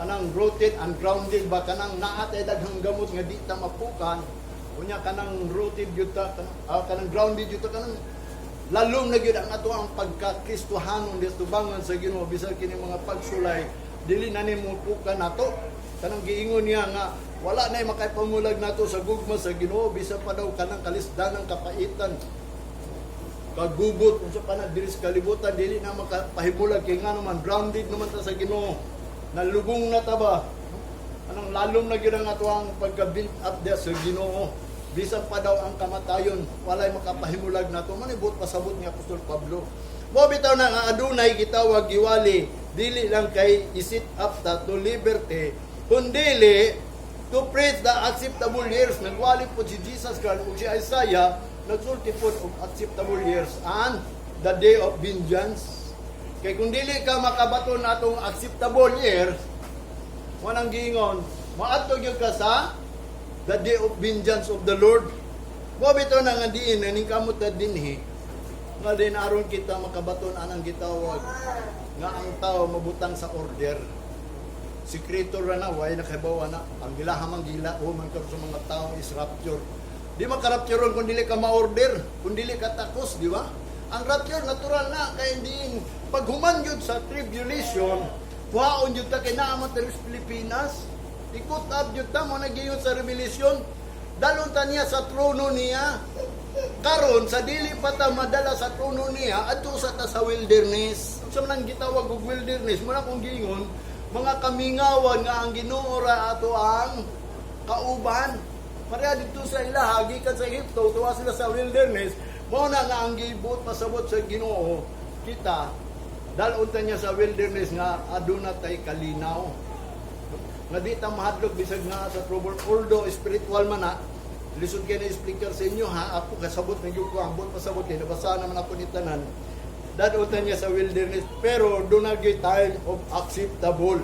kanang rooted and grounded ba, kanang naatay daghang gamot nga di ta mapukan, unya kanang rooted gyud ta, kanang grounded gyud ta, kanang lalom na gyud ang ato ang pagka-Kristohanon dito bangon sa Ginoo. Bisag kini mga pagsulay dili na nimo pukan nato, kanang giingon niya nga wala nay makaipamulag nato sa gugma sa Ginoo, bisan pa daw kanang kalisdanang kapaitan kagubot unsa pa na diri sa kalibutan, dili na makapahimulag kay nga naman grounded naman ta sa Ginoo, nalubong na ta ba, anong lalom na gyud ang ato ang pagka-build up there sa Ginoo, bisan pa daw ang kamatayon walay makapahimulag nato. Manibot pasabot ni Apostol Pablo. Mo bitaw na nga adunay gitawag giwali, dili lang kay isit up ta to liberty, kundili to preach the acceptable years. Nagwali po si Jesus Christ ug si Isaiah, nagsulti po of acceptable years and the day of vengeance. Kay kung dili ka makabaton natong acceptable years, wanang giingon, maadto gyud ka sa the day of vengeance of the Lord. Mo bitaw na nga diin ning kamot ta dinhi, nga din aron kita makabaton anang gitawag nga ang tao mabutang sa order. Sikreto ra na way nakabawa na ang gilahamang gila o man sa mga tao is rapture. Di makarapture kung dili ka ma-order, kung dili ka takos, di ba? Ang rapture natural na kay diin paghuman gyud sa tribulation, kuhaon gyud ta kay naamot sa Pilipinas. Ikot up gyud ta mo nagiyon sa Revelation. Dalon ta niya sa trono niya. Karon sa dili pa ta madala sa trono niya adto sa ta sa wilderness. Sa man gitawag og wilderness, mo na kung giingon, mga kamingawan nga ang Ginoo ra ato ang kauban. Pareha dito sa ilaha, gikan sa Egypto, tuwa sila sa wilderness, mo na nga ang gibot pasabot sa Ginoo, kita, dalon ta niya sa wilderness nga aduna tay kalinaw. Nga di ta mahadlok bisag nga sa trouble, although spiritual man na, lisod kayo na speaker sa inyo ha, ako kasabot na yung ko, ang bot pasabot kayo, nabasa naman ako ni tanan, dalon ta niya sa wilderness, pero doon na time of acceptable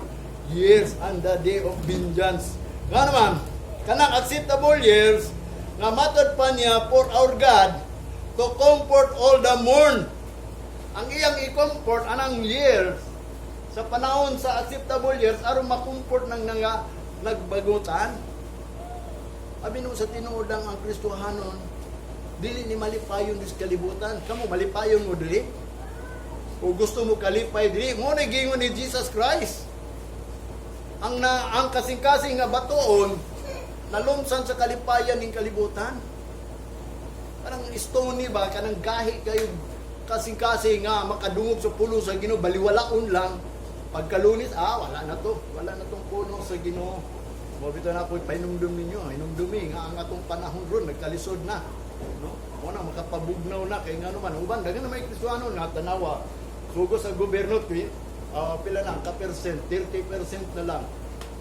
years and the day of vengeance. Nga naman, kanang acceptable years nga matod pa niya for our God to comfort all the mourn. Ang iyang i-comfort anang years sa panahon sa acceptable years aron ma-comfort ng nga nagbagutan. Abi no sa tinuodang ang Kristohanon dili ni malipayon dis kalibutan. Kamo malipayon mo dili? O gusto mo kalipay dili? Mo na gingon ni Jesus Christ. Ang kasing-kasing nga batoon nalumsan sa kalipayan ng kalibutan. Parang stony ba, kanang gahi kayo kasing-kasing nga makadungog sa pulo sa Ginoo, baliwalaon lang. Pagkalunis, wala na to. Wala na tong puno sa Ginoo. Mabito na po, painumdum ninyo. Inumdumi nga ang atong panahon ron, nagkalisod na. No? Muna, makapabugnaw na. Kaya nga naman, uban, dagan na may Kristohanon nga, tanawa. Sugo sa gobyerno, pila na, ka-percent, 30% na lang.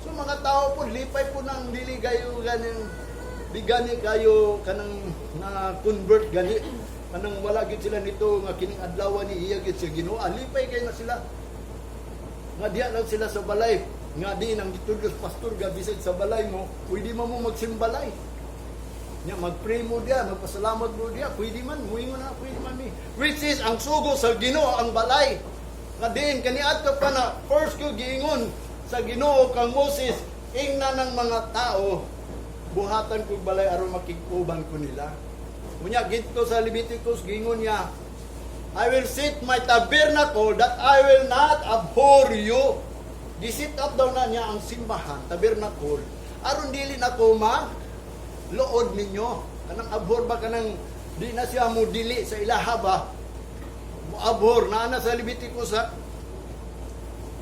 So mga tao po, lipay po ng dili kayo ganing, di gani kayo kanang na-convert gani. Kanang wala gid sila nito nga kining adlaw ni iya gid sa Ginoo. Lipay kayo na sila. Nga diya lang sila sa balay. Nga di nang gitudlos pastor gabisag sa balay mo, pwede mo magsimbalay. Nya mag-pray mo diya, magpasalamat mo diya, pwede man, muingon na, pwede man mi. Which is ang sugo sa Ginoo ang balay. Nga diin kaniadto pa na first ko giingon sa Ginoo kang Moses, ingna ng mga tao, buhatan ko balay aron makikuban ko nila. Unya ginto sa Leviticus gingon niya, I will set my tabernacle that I will not abhor you. Di-set up daw na niya ang simbahan, tabernacle, aron dili na ko lood ninyo. Kanang abhor ba kanang di na siya mo dili sa ilaha ba? Abhor na sa Leviticus ha.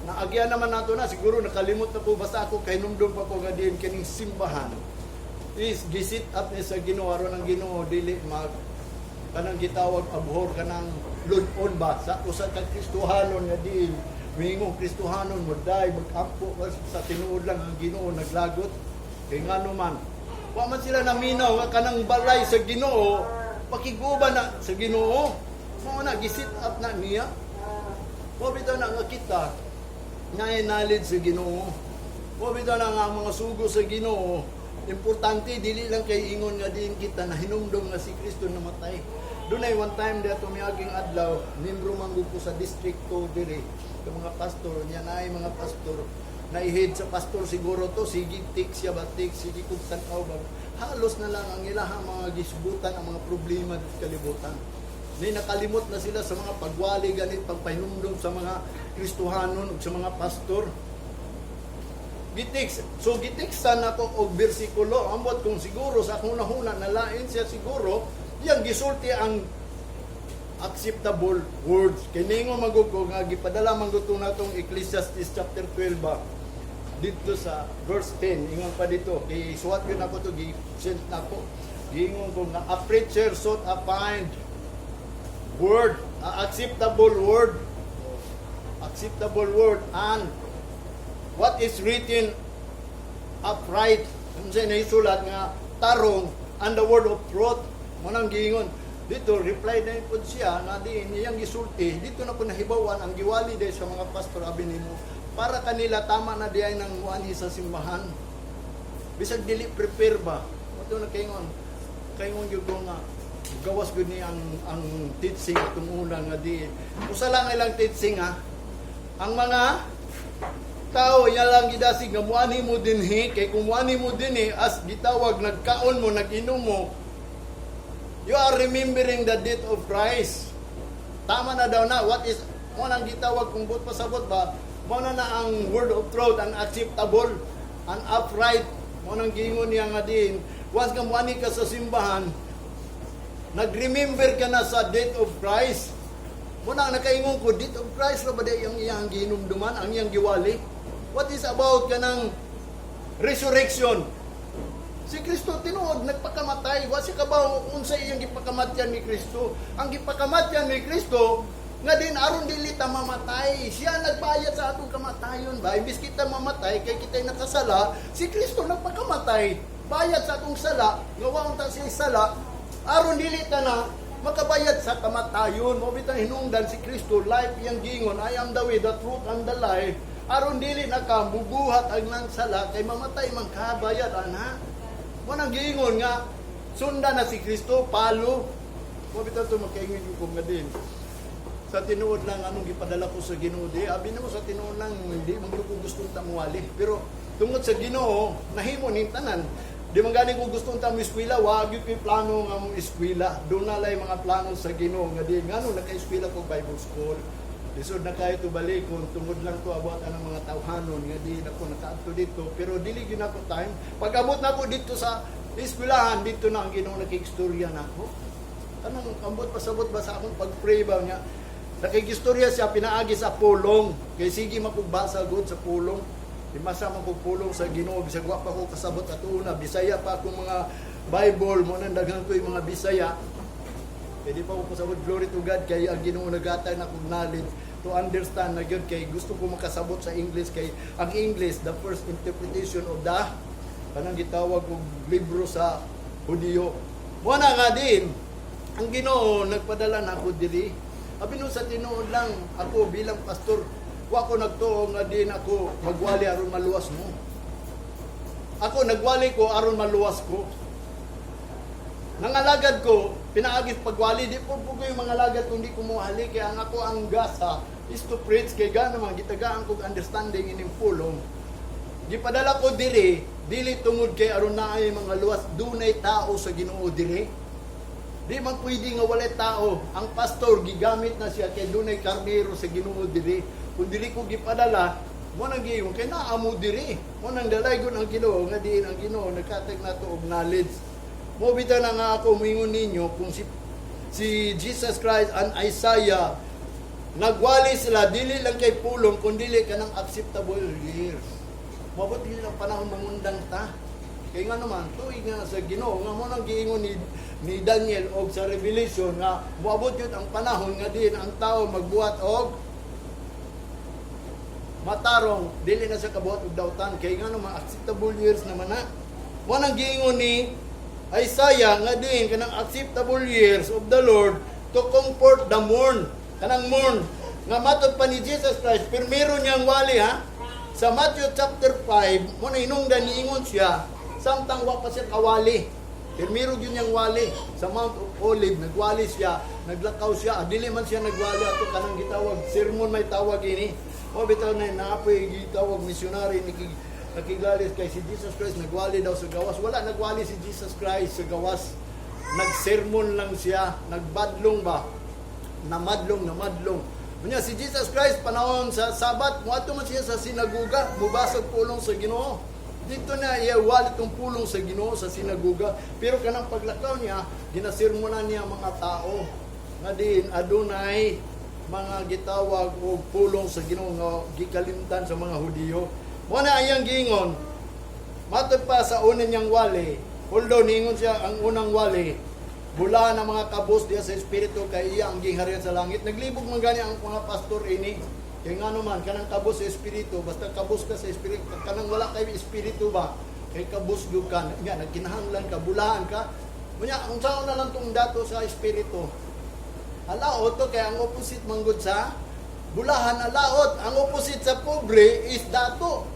Naagyan naman nato na, siguro nakalimot na po, basta ako kay numdum pa ko nga diin kining simbahan. Is gisit up ni sa Ginoo aron ang Ginoo dili mag kanang gitawag abhor kanang lud-on ba sa usa ka Kristohanon nga diin mingong Kristohanon mo dai magampo sa tinuod lang ang Ginoo naglagot kay ngano man wa man sila naminaw nga kanang balay sa Ginoo pakiguban na sa Ginoo mo na gisit up na niya mo bitaw na nga kita nga knowledge sa Ginoo mo bitaw na nga mga sugo sa Ginoo importante dili lang kay ingon nga din kita na hinumdum nga si Kristo namatay. Dunay one time dato miaging adlaw membro manggug ko sa district 2 dire yung mga pastor niya na mga pastor na i-head sa pastor siguro to sige tik siya batik sige kung tanaw ba halos na lang ang ilahang mga gisbutan ang mga problema sa kalibutan. Ni nakalimot na sila sa mga pagwali ganit pagpahinumdum sa mga Kristohanon ug sa mga pastor. Gitiksan ako og bersikulo ambot kung siguro sa akong nahuna nalain siya siguro yang gisulti ang acceptable words kiningo magugo nga gipadala mangguto natong Ecclesiastes chapter 12 ba dito sa verse 10 ingon pa dito kay suwat yun ako to gi-sent nako giingon ko nga a preacher sought a find word acceptable word and what is written upright unsay naisulat nga tarong and the word of truth mo nang giingon dito reply na pud siya nga di niyang gisulti dito na ko nahibawan ang giwali day sa mga pastor abi nimo para kanila tama na diay nang muanhi sa simbahan bisag dili prepare ba mo na kaingon gyud ko nga gawas gud ni ang teaching atong una nga di usa lang ilang teaching ha ang mga tao ya lang gidasig nga muani mo dinhi kay kung muani mo dinhi as gitawag nagkaon mo naginom mo you are remembering the death of Christ tama na daw na what is mo nang gitawag kung but pasabot ba mo na ang word of truth and acceptable and upright mo nang giingon niya nga din once ka muani ka sa simbahan nag-remember ka na sa death of Christ mo na nakaingon ko death of Christ ra ba day ang iyang ginumduman ang iyang giwali. What is about kanang resurrection? Si Kristo tinuod nagpakamatay. Wa si kabaw unsa iyang gipakamatyan ni Kristo. Ang gipakamatyan ni Kristo nga din aron dili ta mamatay. Siya nagbayad sa atong kamatayon. Ba imbis kita mamatay kay kitay nakasala, si Kristo nagpakamatay. Bayad sa atong sala, nga wa unta siya sala aron dili ta na makabayad sa kamatayon. Mo bitang hinungdan si Kristo life iyang gingon I am the way, the truth and the life. Aron dili na ka bubuhat ang nang sala kay mamatay man ka bayad ana. Mo nang giingon nga sundan na si Kristo palo. Mo bitaw to makaingon ko nga din. Sa tinuod lang anong gipadala ko sa Ginoo di abi nimo sa tinuod lang hindi man ko gusto ta muwali pero tungod sa Ginoo nahimo ning tanan. Di man gani ko gusto ta mo eskwela wa gyud koy plano nga mo eskwela. Do na lay mga plano sa Ginoo nga di ngano naka-eskwela ko Bible school. Lisod na kayo to balikon, tungod lang to abot ang mga tawhanon, nga di na ko nakaadto dito, pero dili gyud ako time. Pag abot na ko dito sa eskwelahan, dito na ang Ginoo nakikstorya na ako. Kanang ambot pasabot ba sa akong pag-pray ba niya? Nakikstorya siya pinaagi sa pulong, kay sige makugbasa gud sa pulong. Di masama ko pulong sa Ginoo, bisag wa pa ko kasabot at una, Bisaya pa akong mga Bible, mo nang daghan ko yung mga Bisaya. Kaya di pa ko pasabot, glory to God, kay ang Ginoo nagatay na kong knowledge to understand na yun, kay gusto ko makasabot sa English, kay ang English, the first interpretation of the kanang gitawag kong libro sa Hudiyo. Muna nga din, ang Ginoo nagpadala na ako diri. Abi no sa tinuod lang, ako bilang pastor, wa ko nagtuo nga din ako magwali aron maluwas mo. Ako nagwali ko aron maluwas ko. Nangalagad ko, pinaagis pagwali, di po ko yung mga lagad kung di ko muhali, kaya ang ako ang gasa is to preach, kaya ganaman, gitagaan ko understanding ining pulong. Gipadala ko dili tungod kay aron na ay mga luwas, dunay tao sa Ginoo diri. Di man pwede nga walay tao, ang pastor gigamit na siya kay dunay karnero sa Ginoo diri. Kung dili ko gipadala, mo nang giyon kay naamo diri. Mo nang dalaygon ang Ginoo nga diin ang Ginoo nagkatag nato og knowledge. Mo bitaw na nga ako mingon ninyo kung si Jesus Christ and Isaiah nagwali sila dili lang kay pulong kundi dili kanang acceptable years. Mabot dili lang panahon mangundang ta. Kay nga naman tuig nga sa Ginoo nga mo nang giingon ni Daniel og sa Revelation nga moabot yun ang panahon nga din ang tao magbuhat og matarong dili na siya kabuhat og dautan kay ngano mga acceptable years naman na. Mo nang giingon ni Isaiah nga din kanang acceptable years of the Lord to comfort the mourn. Kanang mourn nga matod pa ni Jesus Christ primero niyang wali ha. Sa Matthew chapter 5 mo na hinungdan niingon siya samtang wa pa siya kawali. Primero yun niyang wali sa Mount of Olive, nagwali siya, naglakaw siya, dili man siya nagwali ato kanang gitawag sermon may tawag ini. O bitaw na naapoy gitawag missionary nakigalis kay si Jesus Christ nagwali daw sa gawas. Wala nagwali si Jesus Christ sa gawas. Nagsermon lang siya, nagbadlong ba? Namadlong. Unya si Jesus Christ panahon sa Sabat, moadto man siya sa sinagoga, mubasag pulong sa Ginoo. Dito na iya wali tong pulong sa Ginoo sa sinagoga. Pero kanang paglakaw niya, ginasirmonan niya mga tao nga din adunay mga gitawag og pulong sa Ginoo nga gikalimtan sa mga Hudiyo. Mo na iyang giingon, matod pa sa una niyang wali, although ningon siya ang unang wali, bula ng mga kabus diya sa espiritu kay iya ang gingharian sa langit. Naglibog man gani ang mga pastor ini. Kaya nga naman, kanang kabus sa espiritu, basta kabus ka sa espiritu, kanang wala kayo espiritu ba, kay kabus yun ka, nga, nagkinahanglan ka, bulahan ka, munya, ang saan na lang itong dato sa espiritu. Alaot to, kaya ang opposite manggod sa bulahan, alaot. Ang opposite sa pobre is dato.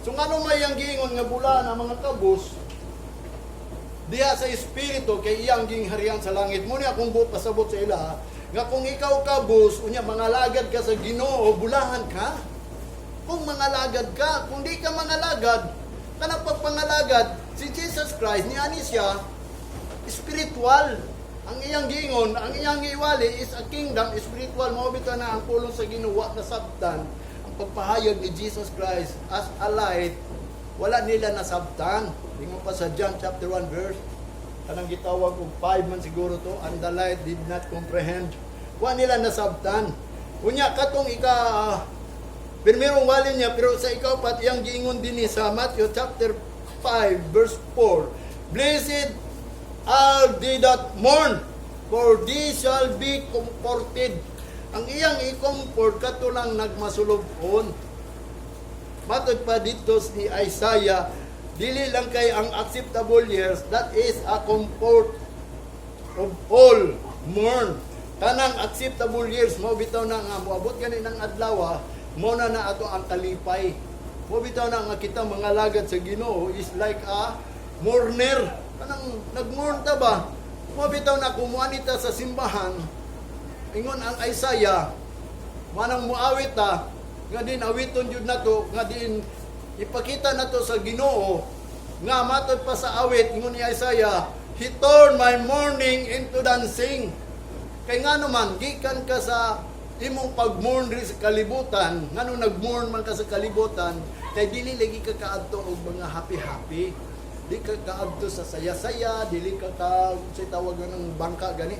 So nga nung may ang giingon nga bulahan ang mga kabus, diha sa espiritu, kay iyang gingharian sa langit. Muna akong buot pasabot sa ila, nga kung ikaw kabus, unya mangalagad ka sa Ginoo, bulahan ka. Kung mangalagad ka, kung di ka mangalagad, kanang pagpangalagad, si Jesus Christ, ni ani siya, spiritual. Ang iyang giingon, ang iyang iwali is a kingdom, spiritual. Maubita na ang pulong sa Ginoo na sabtan. Ang pagpahayag ni Jesus Christ as a light, wala nila nasabtan. Lingon pa sa John chapter 1 verse, kanang gitawag og 5 man siguro to, and the light did not comprehend. Wa nila nasabtan. Unya katong primerong wali niya, pero sa ikaw pat iyang giingon din sa Matthew chapter 5 verse 4. Blessed are they that mourn, for they shall be comforted. Ang iyang i-comfort kato lang nagmasulubon. Matod pa dito ni Isaiah, dili lang kay ang acceptable years, that is a comfort of all mourn. Tanang acceptable years, mo bitaw na nga, moabot gani ng adlaw, mo na ato ang kalipay. Mo bitaw na nga kita mga lagad sa Ginoo is like a mourner. Tanang nagmourn ta ba? Mo bitaw na kumuanita sa simbahan, ingon ang Isaiah, manang muawit ta, nga din awiton jud nato, nga din ipakita nato sa Ginoo nga matod pa sa awit ingon ni Isaiah, He turned my mourning into dancing. Kay nga naman gikan ka sa imong pagmourn ri sa kalibutan, ngano nagmourn man ka sa kalibutan, kay dili lagi ka kaadto og mga happy-happy. Di ka kaadto sa saya-saya, dili ka sa tawag ng bangka gani.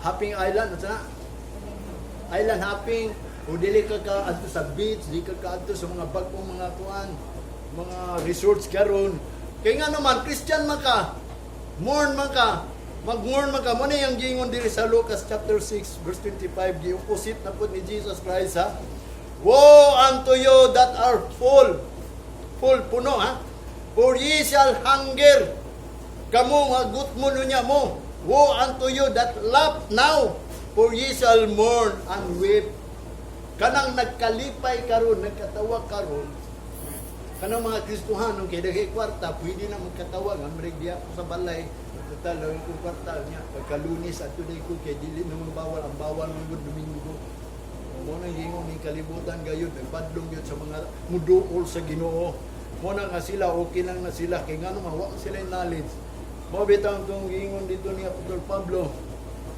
Hopping island, ano na? Island hopping, o dili ka kaadto sa beach, di ka kaadto sa mga bagong mga kuan, mga resorts karon. Kaya nga naman, Christian man ka, mourn man ka, mag-mourn man ka. Muna yung gingon diri sa Lucas chapter 6, verse 25, gi-opposite na po ni Jesus Christ, ha? Woe unto you that are full, puno, ha? For ye shall hunger, kamo magutmo niya mo. Woe unto you that laugh now, for ye shall mourn and weep. Kanang nagkalipay karon, nagkatawa karon, kanang mga Kristohanon kay daghay kwarta, pwede na magkatawa nga marigya sa balay. Total lang ko kwarta niya. Pagkalunis at today ko kay dili na bawal ang bawal ng Domingo. Mo nang gingon ni kalibutan gayud, nagpadlong gyud sa mga muduol sa Ginoo. Mo na nga sila okay lang na sila kay ngano man wa sila knowledge. Mo bitang tong gingon dito ni Apostol Pablo,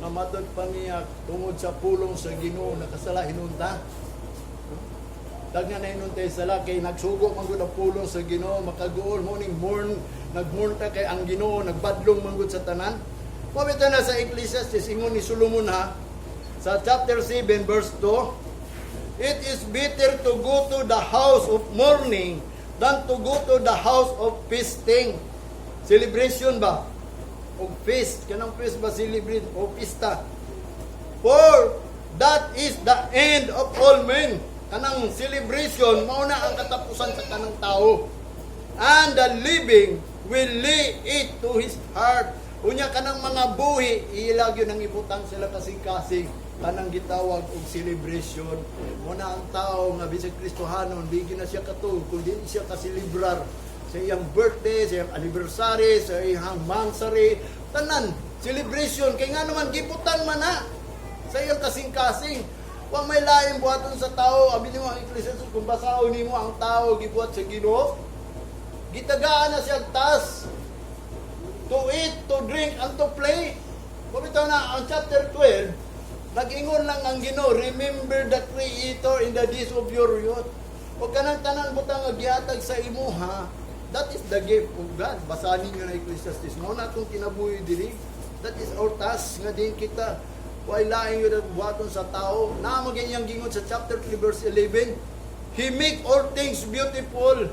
na matod pa niya tungod sa pulong sa Ginoo nakasala hinunta. Dagna na inuntay sala kay nagsugo man gud ang pulong sa Ginoo, makaguol mo ning mourn, nagmourn ta kay ang Ginoo nagbadlong man gud sa tanan. Mo bitaw na sa Ecclesiastes ingon ni Solomon ha sa chapter 7 verse 2, it is better to go to the house of mourning than to go to the house of feasting. Celebration ba? O feast, kanang feast ba celebrate o pista? For that is the end of all men. kanang celebration mao na ang katapusan sa kanang tao. And the living will lay it to his heart. Unya kanang mga buhi ilagyo nang ibutang sila kasing-kasing kanang gitawag og celebration. Muna ang tao nga bisag Kristohanon bigi na siya katulog kung di siya kaselebrar sa iyang birthday, sa iyang anniversary, sa iyang mansary, tanan celebration kay nga naman gibutan man na sa iyang kasing-kasing. Wa may lain buhaton sa tao, abi nimo ang Ecclesiastes kung basahon nimo ang tao gibuhat sa Ginoo. Gitagaan na siya tas to eat, to drink, and to play. Bumitaw na ang chapter 12, nag-ingon lang ang Ginoo, remember the Creator in the days of your youth. Huwag ka nang tanan butang agihatag sa imuha, that is the gift of God. Basahin niyo na Ecclesiastes. Mao na itong kinabuhi diri. That is our task nga din kita. Why laing yun at buhaton sa tao. Namagin niyang gingon sa chapter 3 verse 11, He make all things beautiful.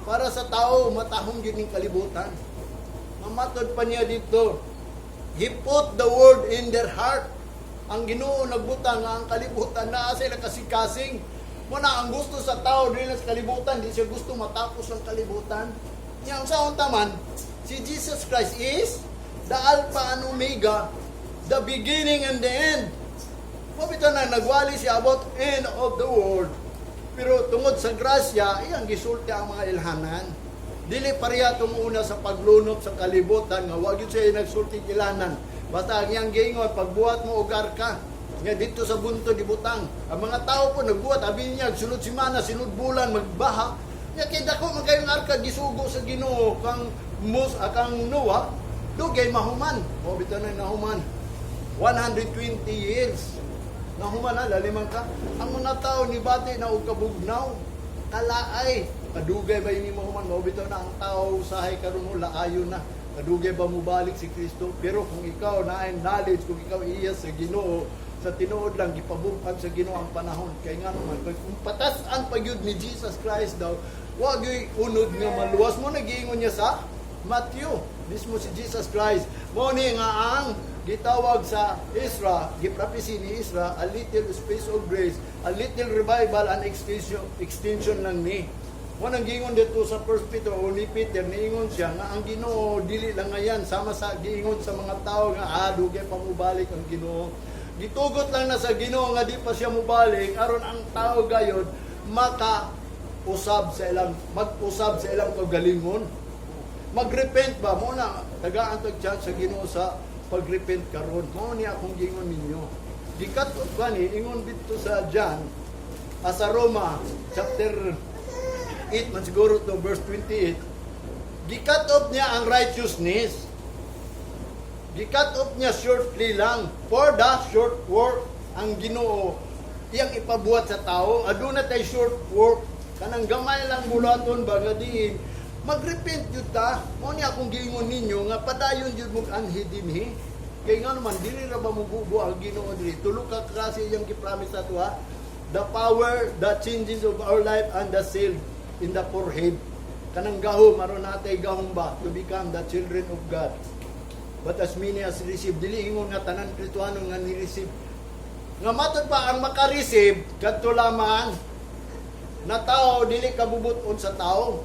Para sa tao, matahong yun yung kalibutan. Mamatod pa niya dito. He put the word in their heart. Ang Ginoo nagbutang nga ang kalibutan na sila kasing-kasing. Muna ang gusto sa tao din sa kalibutan, di siya gusto matapos ang kalibutan. Yang sa untaman, si Jesus Christ is the Alpha and Omega, the beginning and the end. Mabito na nagwali siya about end of the world. Pero tungod sa grasya, iyang gisulti ang mga ilhanan. Dili pareha tumuuna sa paglunop sa kalibutan nga wag yun siya nagsulti ilanan. Basta ang iyang giingon pagbuhat mo og arka nga dito sa bunto di butang. Ang mga tao po nagbuhat abi niya sunod semana, sunod bulan magbaha. Nya kay dako man kayong arka gisugo sa Ginoo kang kang Noah dugay mahuman. O bitaw na nahuman. 120 years. Nahuman na lalimang ka. Ang mga tao ni bati na og kabugnaw. Kalaay. Kadugay ba ini mahuman? Mabitaw na ang tao usahay karon mo laayo na. Kadugay ba mo balik si Kristo? Pero kung ikaw na ay knowledge, kung ikaw iya sa Ginoo, sa tinuod lang gipabungkag sa Ginoo ang panahon. Kay nga naman kung patasan pa gyud ni Jesus Christ daw, wa gyud unod nga maluwas mo nagiingon niya sa Matthew. Mismo si Jesus Christ. Mo ni nga ang gitawag sa Isra, giprapisi ni Isra, a little space of grace, a little revival and extension lang ni. Kung ang gingon dito sa 1 Peter o ni Peter, niingon siya nga ang Ginoo dili lang ngayon, sama sa giingon sa mga tao nga dugay pa mubalik ang Ginoo. Gitugot lang na sa Ginoo nga di pa siya mubalik, aron ang tao gayod maka-usab sa ilang, mag-usab sa ilang kagalingon. Mag-repent ba? Muna, tagaan tag chance sa Ginoo sa pag-repent karon. Mao ni akong gingon ninyo. Gikat-ot ba ni ingon dito sa John sa Roma chapter 8 man siguro to verse 28. Gikat off niya ang righteousness. Gikat off niya shortly lang. For the short work ang Ginoo iyang ipabuhat sa tao. Aduna tay short work kanang gamay lang bulaton ba nga diin mag-repent yun ta. Mo ni akong gingon ninyo nga padayon yun mong anhi dinhi. Kaya nga naman, dili ra ba mububo ang Ginoo diri. Tulo ka klase yung gipromise ato ha. The power, the changes of our life, and the seal in the forehead. Kanang gahom, maron natay gahom ba to become the children of God. But as many as receive, dili ingon nga tanan Kristohano nga ni-receive. Nga matod pa ang maka-receive, kadto lamang na tao dili kabubuton sa tao.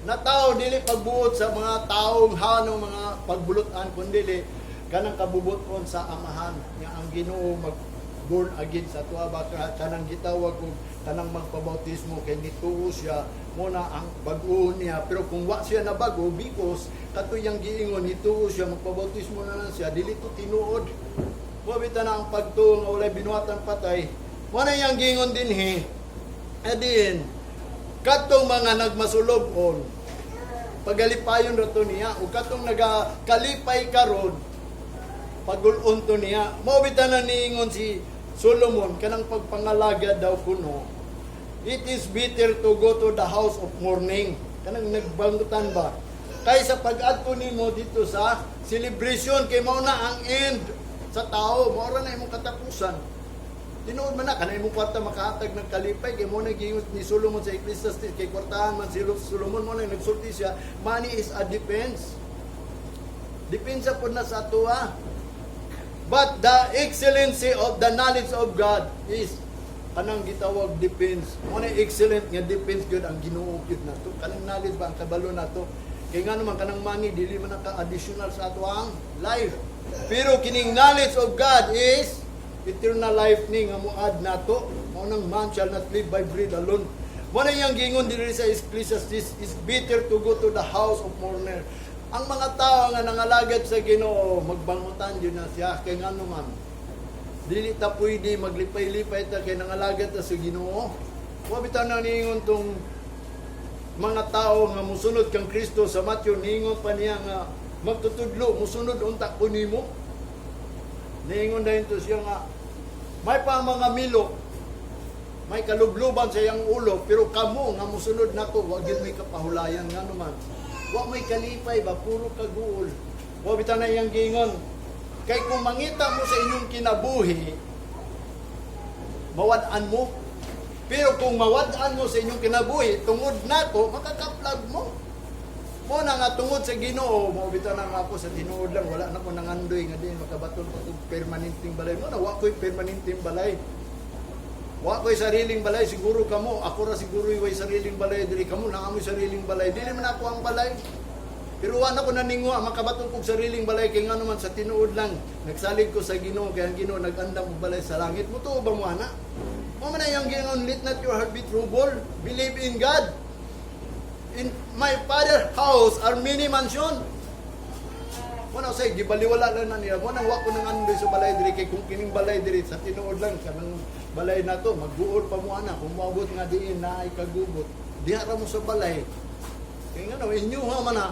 Na tao dili pagbuot sa mga taong hanong mga pagbulutan kundi kanang kabubuton sa amahan nga ang Ginoo mag born again sa tuwa ba kanang gitawag kung kanang magpabautismo kay nituo siya muna ang bag-o niya pero kung wa siya na bago because katuyang giingon nituo siya magpabautismo na lang siya dili to tinuod mo bitaw na ang pagtuo nga walay binuhatan patay mo na yang giingon dinhi adin katong mga nagmasulobon pagalipayon rato niya ug katong nagakalipay karon pagulon to niya mao bitan na niingon si Solomon kanang pagpangalaga daw kuno it is better to go to the house of mourning kanang nagbangutan ba kaysa pag-adto nimo dito sa celebration kay mao na ang end sa tao mao ra na imong katapusan. Tinuod man na, kanay mong kwarta makahatag ng kalipay, kaya mo nag-iingot ni Solomon sa Ecclesiastes, kay kwartahan man si Solomon mo na nagsulti siya, money is a defense. Depensa po na sa tuwa. But the excellency of the knowledge of God is kanang gitawag defense. Mo na excellent nga defense gyud ang Ginoo gyud nato. Kanang knowledge ba ang kabalo nato. Kay nga naman kanang money dili man ka additional sa ato ang life. Pero kining knowledge of God is eternal life ni nga muad nato. Mao nang man shall not live by bread alone. Mo na yang gingon diri sa Ecclesiastes, is better to go to the house of mourner. Ang mga tao nga nangalagad sa Ginoo magbangutan gyud na siya kay nga naman dili ta pwede maglipay-lipay ta kay nangalagad ta sa Ginoo. Wa bitaw na niingon tong mga tao nga musunod kang Kristo sa Matthew, niingon pa niya nga magtutudlo musunod unta ko nimo. Niingon dayon to siya nga may pa mga milok, may kalubluban sa iyang ulo, pero kamo nga musunod nako wa gyud may kapahulayan nga naman. Wa may kalipay ba puro kaguol. Wa bitaw na iyang giingon kay kung mangita mo sa inyong kinabuhi mawad-an mo. Pero kung mawad-an mo sa inyong kinabuhi tungod nato makakaplag mo. Mo na nga tungod sa Ginoo, mo bitaw na nga ako sa tinuod lang wala na ko nangandoy nga din makabaton ko og permanenteng balay. Mo na wa ko'y permanenteng balay. Wa ko'y sariling balay, siguro kamo, ako ra siguro way sariling balay diri kamo na amoy sariling balay. Dili man ako ang balay. Pero wa na ko naningo makabaton kog sariling balay kay ngano man sa tinuod lang nagsalig ko sa Ginoo kay ang Ginoo nagandam og balay sa langit. Mo tuo ba mo ana? Mo man yang gingon, let not your heart be troubled. Believe in God. In my Father's house are many mansions. Mo na say gibaliwala lang na niya. Mo nang wa ko nang andoy sa balay diri kay kung kining balay diri sa tinuod lang kanang balay nato magbuor pa mo ana kung moabot nga diin na ay kagugot. Diha ra mo sa balay. Kay ngano inyo ha man na.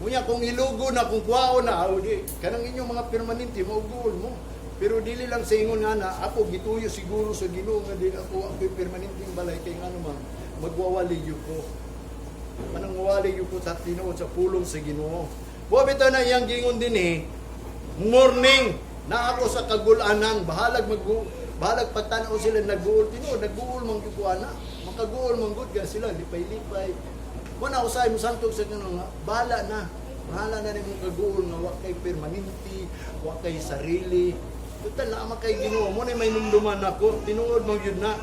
Kunya kung ilugo na kung kuwao na o di kanang inyong mga permanente maugol mo. Pero dili lang sa ingon nga na ako gituyo siguro sa Ginoo nga dili ako permanenteng balay kay ngano man magwawali gyud ko. Manang wali gyud ko sa tinuod sa pulong sa Ginoo. Wa bitaw na iyang gingon dinhi morning na ako sa kagul-anan bahalag pagtan-aw sila nagbuol tinuod nagbuol man gyud ko ana makaguol man gud gan sila lipay-lipay. Muna usay mo santog sa Ginoo nga bahala na nimo kaguol nga wa kay permanente wa kay sarili. Total na kay Ginoo mo na may numduman ako tinuod man gyud na.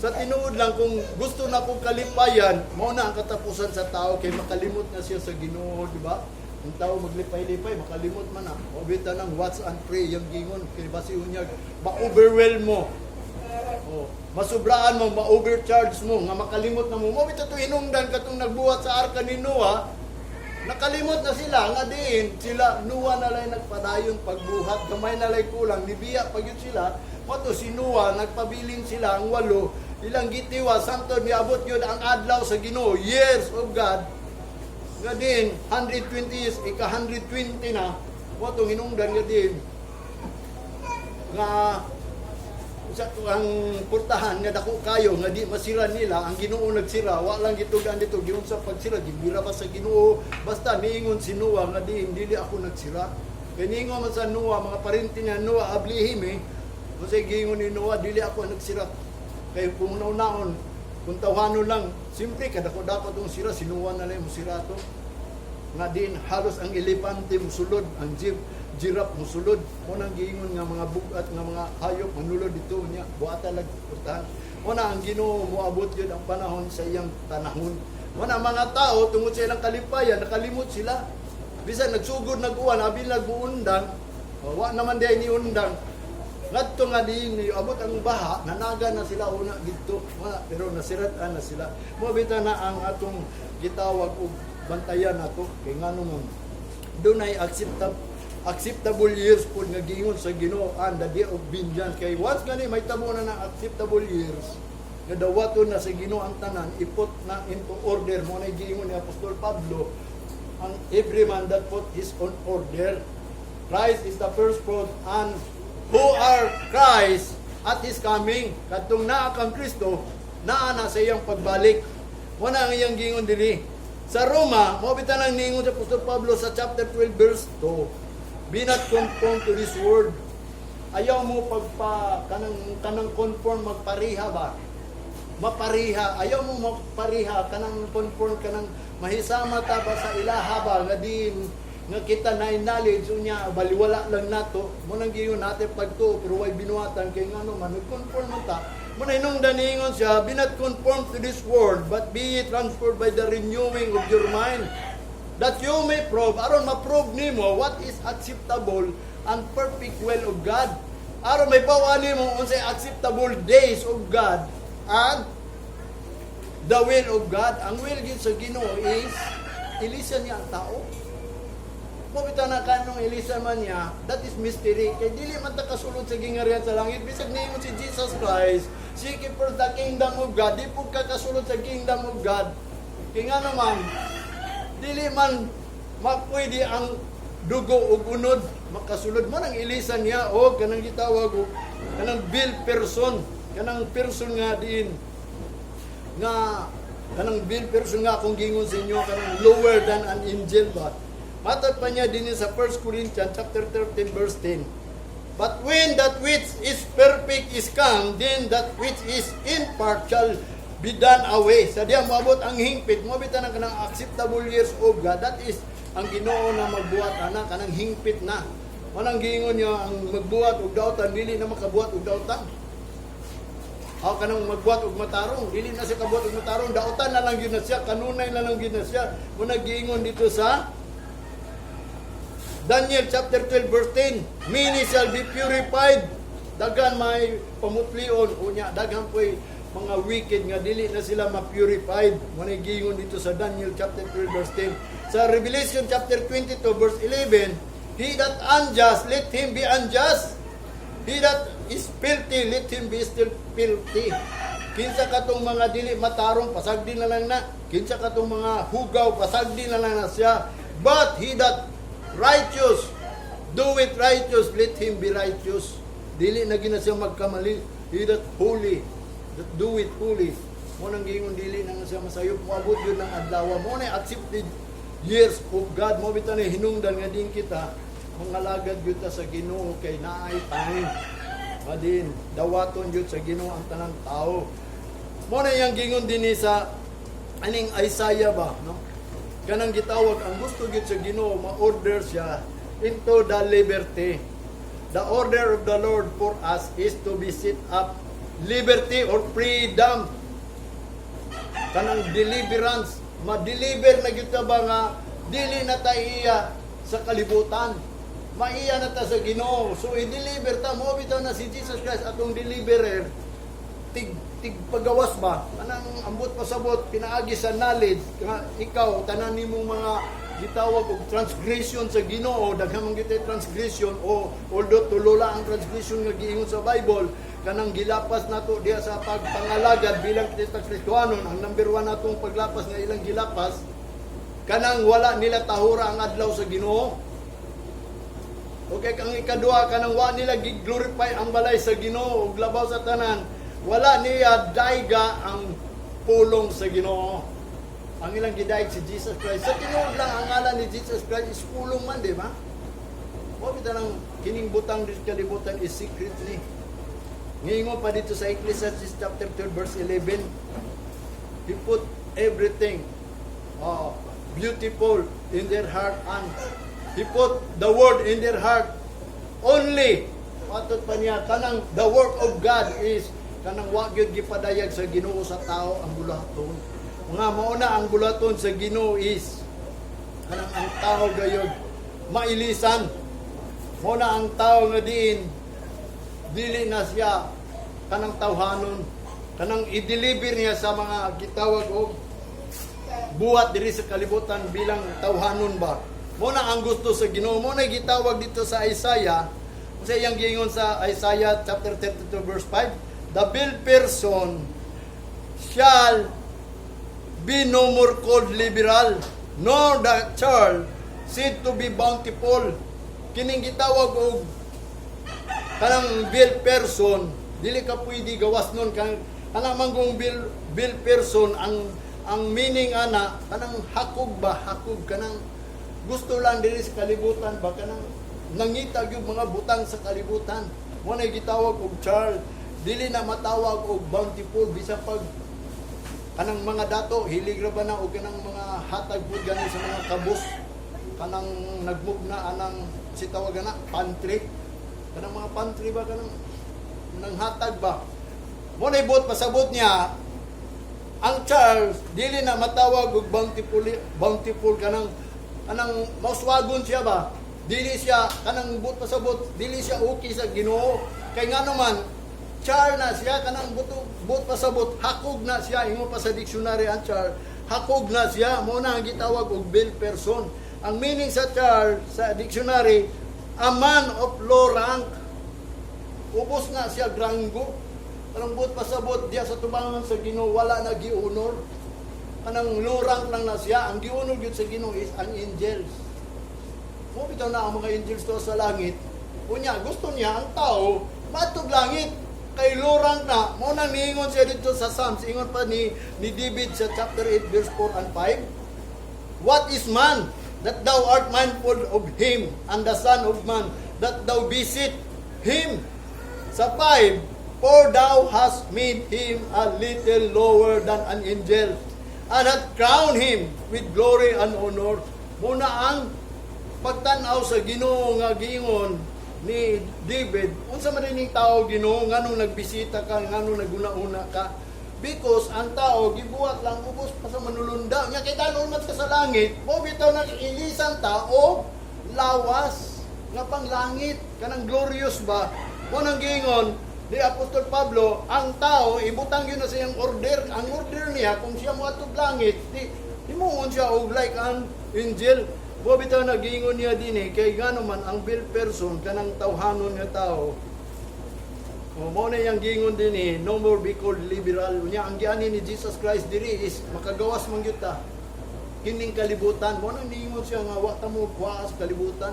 Sa tinuod lang kung gusto na kong kalipayan, mao na ang katapusan sa tao kay makalimot na siya sa Ginoo, di ba? Ang tao maglipay-lipay, makalimot man na. O bita ng watch and pray, yung gingon, kay basi unyag, ma-overwhelm mo. O, masubraan mo, ma-overcharge mo, nga makalimot na mo. Mo bita ito hinungdan katong nagbuhat sa arka ni Noah, nakalimot na sila, nga din, sila, Noah na lang nagpadayon pagbuhat, gamay na lang kulang, nibiya pag yun sila, mato si Noah, nagpabilin sila ang 8, ilang gitiwa, santo niabot yun ang adlaw sa Ginoo, years of God, nga din, 120 years, ika-120 na, mato hinungdan nga din, nga, sa ang portahan nga dako kayo nga di masira nila ang Ginoo nagsira wa lang gitugan dito giun sa pagsira gibira ba sa Ginoo basta niingon si Noah nga dili ako nagsira kay niingon man sa Noah mga parente niya Noah ablihim kasi giingon ni Noah dili ako nagsira kay kung naon kung tawhanon lang simple kadako-dako tong sira si Noah na lang mo sira to nga din halos ang elepante musulod ang giraffe musulod mo nang giingon nga mga bugat nga mga hayop manulod dito niya buhata lag portahan mo na ang Ginoo moabot yun ang panahon sa iyang tanahon mo na mga tao tungod sa ilang kalipayan nakalimot sila bisan nagsugod naguwan abi nagbuundang wa naman day ni undang ngadto nga din abot ang baha nanaga na sila una didto pero nasiratan na sila mo bitaw na ang atong gitawag og bantayan nato kay ngano man dunay acceptable years po nga giingon sa Ginoo and the day of vengeance kay once gani may tabo na ng acceptable years nga dawaton na sa Ginoo ang tanan ipot na into order mo na giingon ni Apostol Pablo ang every man that put his own order. Christ is the first fruit and who are Christ at His coming kadtong naa kang Kristo naa na sa iyang pagbalik mo na ang iyang giingon diri sa Roma mo bitan ang niingon sa Apostol Pablo sa chapter 12 verse 2 be not conformed to this world. Ayaw mo kanang conform magpariha ba? Mapariha. Ayaw mo magpariha kanang conform kanang mahisama ta ba sa ilaha ba nga din nga kita na knowledge unya baliwala lang nato mo nang giyon natin pagto pero way binuhatan kay ngano man conform man ta Muna hinungdan niingon siya, be not conformed to this world, but be ye transformed by the renewing of your mind, that you may prove, aron ma-prove nimo what is acceptable and perfect will of God. Aron may bawa nimo unsay acceptable days of God and the will of God. Ang will gyud sa Ginoo is ilisan niya ang tao. Mabita na kanong ilisan man niya, that is mystery. Kay dili man ta kasulod sa gingarihan sa langit. Bisag niingon si Jesus Christ, seek ye first the kingdom of God. Di po ka kasulod sa kingdom of God. Kaya nga naman, dili man mapwede ang dugo ug unod makasulod mo nang ilisan niya o kanang gitawag o kanang bill person, kanang person nga diin nga kanang bill person nga kung gingon sa inyo kanang lower than an angel ba. Matag pa niya din sa 1 Corinthians chapter 13 verse 10. But when that which is perfect is come, then that which is impartial be done away. Sa diya moabot ang hingpit, moabot na kanang acceptable years of God. That is ang Ginoo na magbuhat ana kanang hingpit na. Manang giingon niya ang magbuhat og daotan dili na makabuhat og daotan. Aw kanang magbuhat og matarong, dili na siya kabuhat og matarong, daotan na lang gyud na siya, kanunay na lang gyud na siya. Muna giingon dito sa Daniel chapter 12 verse 10, many shall be purified. Daghan may pamutlion unya, daghan po'y mga wicked nga dili na sila ma-purified. Muna giingon dito sa Daniel chapter 12 verse 10. Sa Revelation chapter 22 verse 11, he that unjust, let him be unjust. He that is filthy, let him be still filthy. Kinsa katong mga dili matarong, pasagdi na lang na. Kinsa katong mga hugaw, pasagdi na lang na siya. But he that righteous, do it righteous, let him be righteous. Dili na gina siya magkamali. He that holy, that do it holy. Mo nang gingon dili na siya masayop. Moabot yun ng adlaw. Mo na accepted years of God. Mo bitan ni hinungdan nga din kita. Mga lagad yun ta sa Ginoo kay naay tayo. Madin, dawaton yun sa Ginoo ang tanang tao. Mo na yang gingon din sa aning Isaiah ba, no? Kanang gitawag ang gusto gyud sa Ginoo ma-order siya into the liberty. The order of the Lord for us is to be set up liberty or freedom. Kanang deliverance, ma-deliver na gyud ta ba nga dili na ta iya sa kalibutan. Maiya na ta sa Ginoo. So i-deliver ta mo bitaw na si Jesus Christ atong deliverer. Tig pagawas ba kanang ambot pasabot pinaagi sa knowledge nga ikaw tanan nimong mga gitawag og transgression sa Ginoo daghang man gitay transgression o although tulola ang transgression nga giingon sa Bible kanang gilapas nato diha sa pagpangalagad bilang Kristiyanon ang number 1 natong paglapas nga ilang gilapas kanang wala nila tahura ang adlaw sa Ginoo. Okay kang ikaduha kanang wa nila gi-glorify ang balay sa Ginoo ug labaw sa tanan wala niya daiga ang pulong sa Ginoo. Ang ilang gidayeg si Jesus Christ. Sa tinuod lang ang ngalan ni Jesus Christ is pulong man, di ba? O bita nang kining butang dito kalibutan is secretly. Ngingon pa dito sa Ecclesiastes chapter 12 verse 11. He put everything beautiful in their heart and he put the word in their heart only. Patot pa niya kanang the work of God is kanang wa gyud gipadayag sa Ginoo sa tao ang bulaton. Nga mauna ang bulaton sa Ginoo is kanang ang tao gayud mailisan. Muna ang tao nga diin dili na siya kanang tawhanon. Kanang i-deliver niya sa mga gitawag og buhat diri sa kalibutan bilang tawhanon ba. Muna ang gusto sa Ginoo. Muna gitawag dito sa Isaiah. Sa iyang giingon sa Isaiah chapter 32 verse 5. The built person shall be no more called liberal, nor the child said to be bountiful. Kining gitawag og kanang built person, dili ka pwede gawas nun kanang manggong built person ang meaning ana kanang hakog ba hakog kanang gusto lang diri sa kalibutan ba kanang nangita gyud mga butang sa kalibutan. Mo na gitawag og child. Dili na matawag og bountiful bisan pag kanang mga dato hilig ra ba na og kanang mga hatag pud gani sa mga kabus kanang nagmugna anang si tawagan na pantry kanang mga pantry ba kanang nang hatag ba Mo na ibot pasabot niya, ang Charles dili na matawag og bountiful kanang mauswagon siya ba? Dili siya kanang but pasabot, dili siya okay sa Ginoo. Kay ngano man char na siya kanang but pasabot, hakog na siya ingon pa sa dictionary ang char, hakog na siya mo na ang gitawag og bil person. Ang meaning sa char sa dictionary, a man of low rank. Ubos na siya granggo. Kanang but pasabot diya sa tubangan sa Ginoo wala na giunor. Kanang low rank lang na siya. Ang giunor gyud sa Ginoo is ang angels. Mo bitaw na ang mga angels to sa langit. Unya gusto niya ang tao matug langit kay low rank na. Mo nang niingon siya dito sa Psalms, ingon pa ni David sa chapter 8 verse 4 and 5. What is man that thou art mindful of him, and the son of man that thou visit him? Sa 5, for thou hast made him a little lower than an angel, and hast crowned him with glory and honor. Muna ang pagtanaw sa Ginoo nga giingon ni David, unsa man ning tao Ginoo nganong nagbisita ka, nganong naguna-una ka? Because ang tao gibuhat lang ubos pa sa manulunda. Nya kay talon man ka sa langit, mo bitaw nang ilisan ta o lawas nga panglangit kanang glorious ba? Mo nang giingon ni Apostol Pablo, ang tao ibutang yun na sa iyang order. Ang order niya kung siya moadtog langit, di mo siya og like an angel. Mo bitaw nagingon niya dinhi kay ngano man ang bil person kanang tawhanon nga tao. Mo na yang gingon dinhi, no more be called liberal. Unya ang giani ni Jesus Christ diri is makagawas man gyud ta kining kalibutan. Mo nang niingon siya nga wa ta mo kuha sa kalibutan.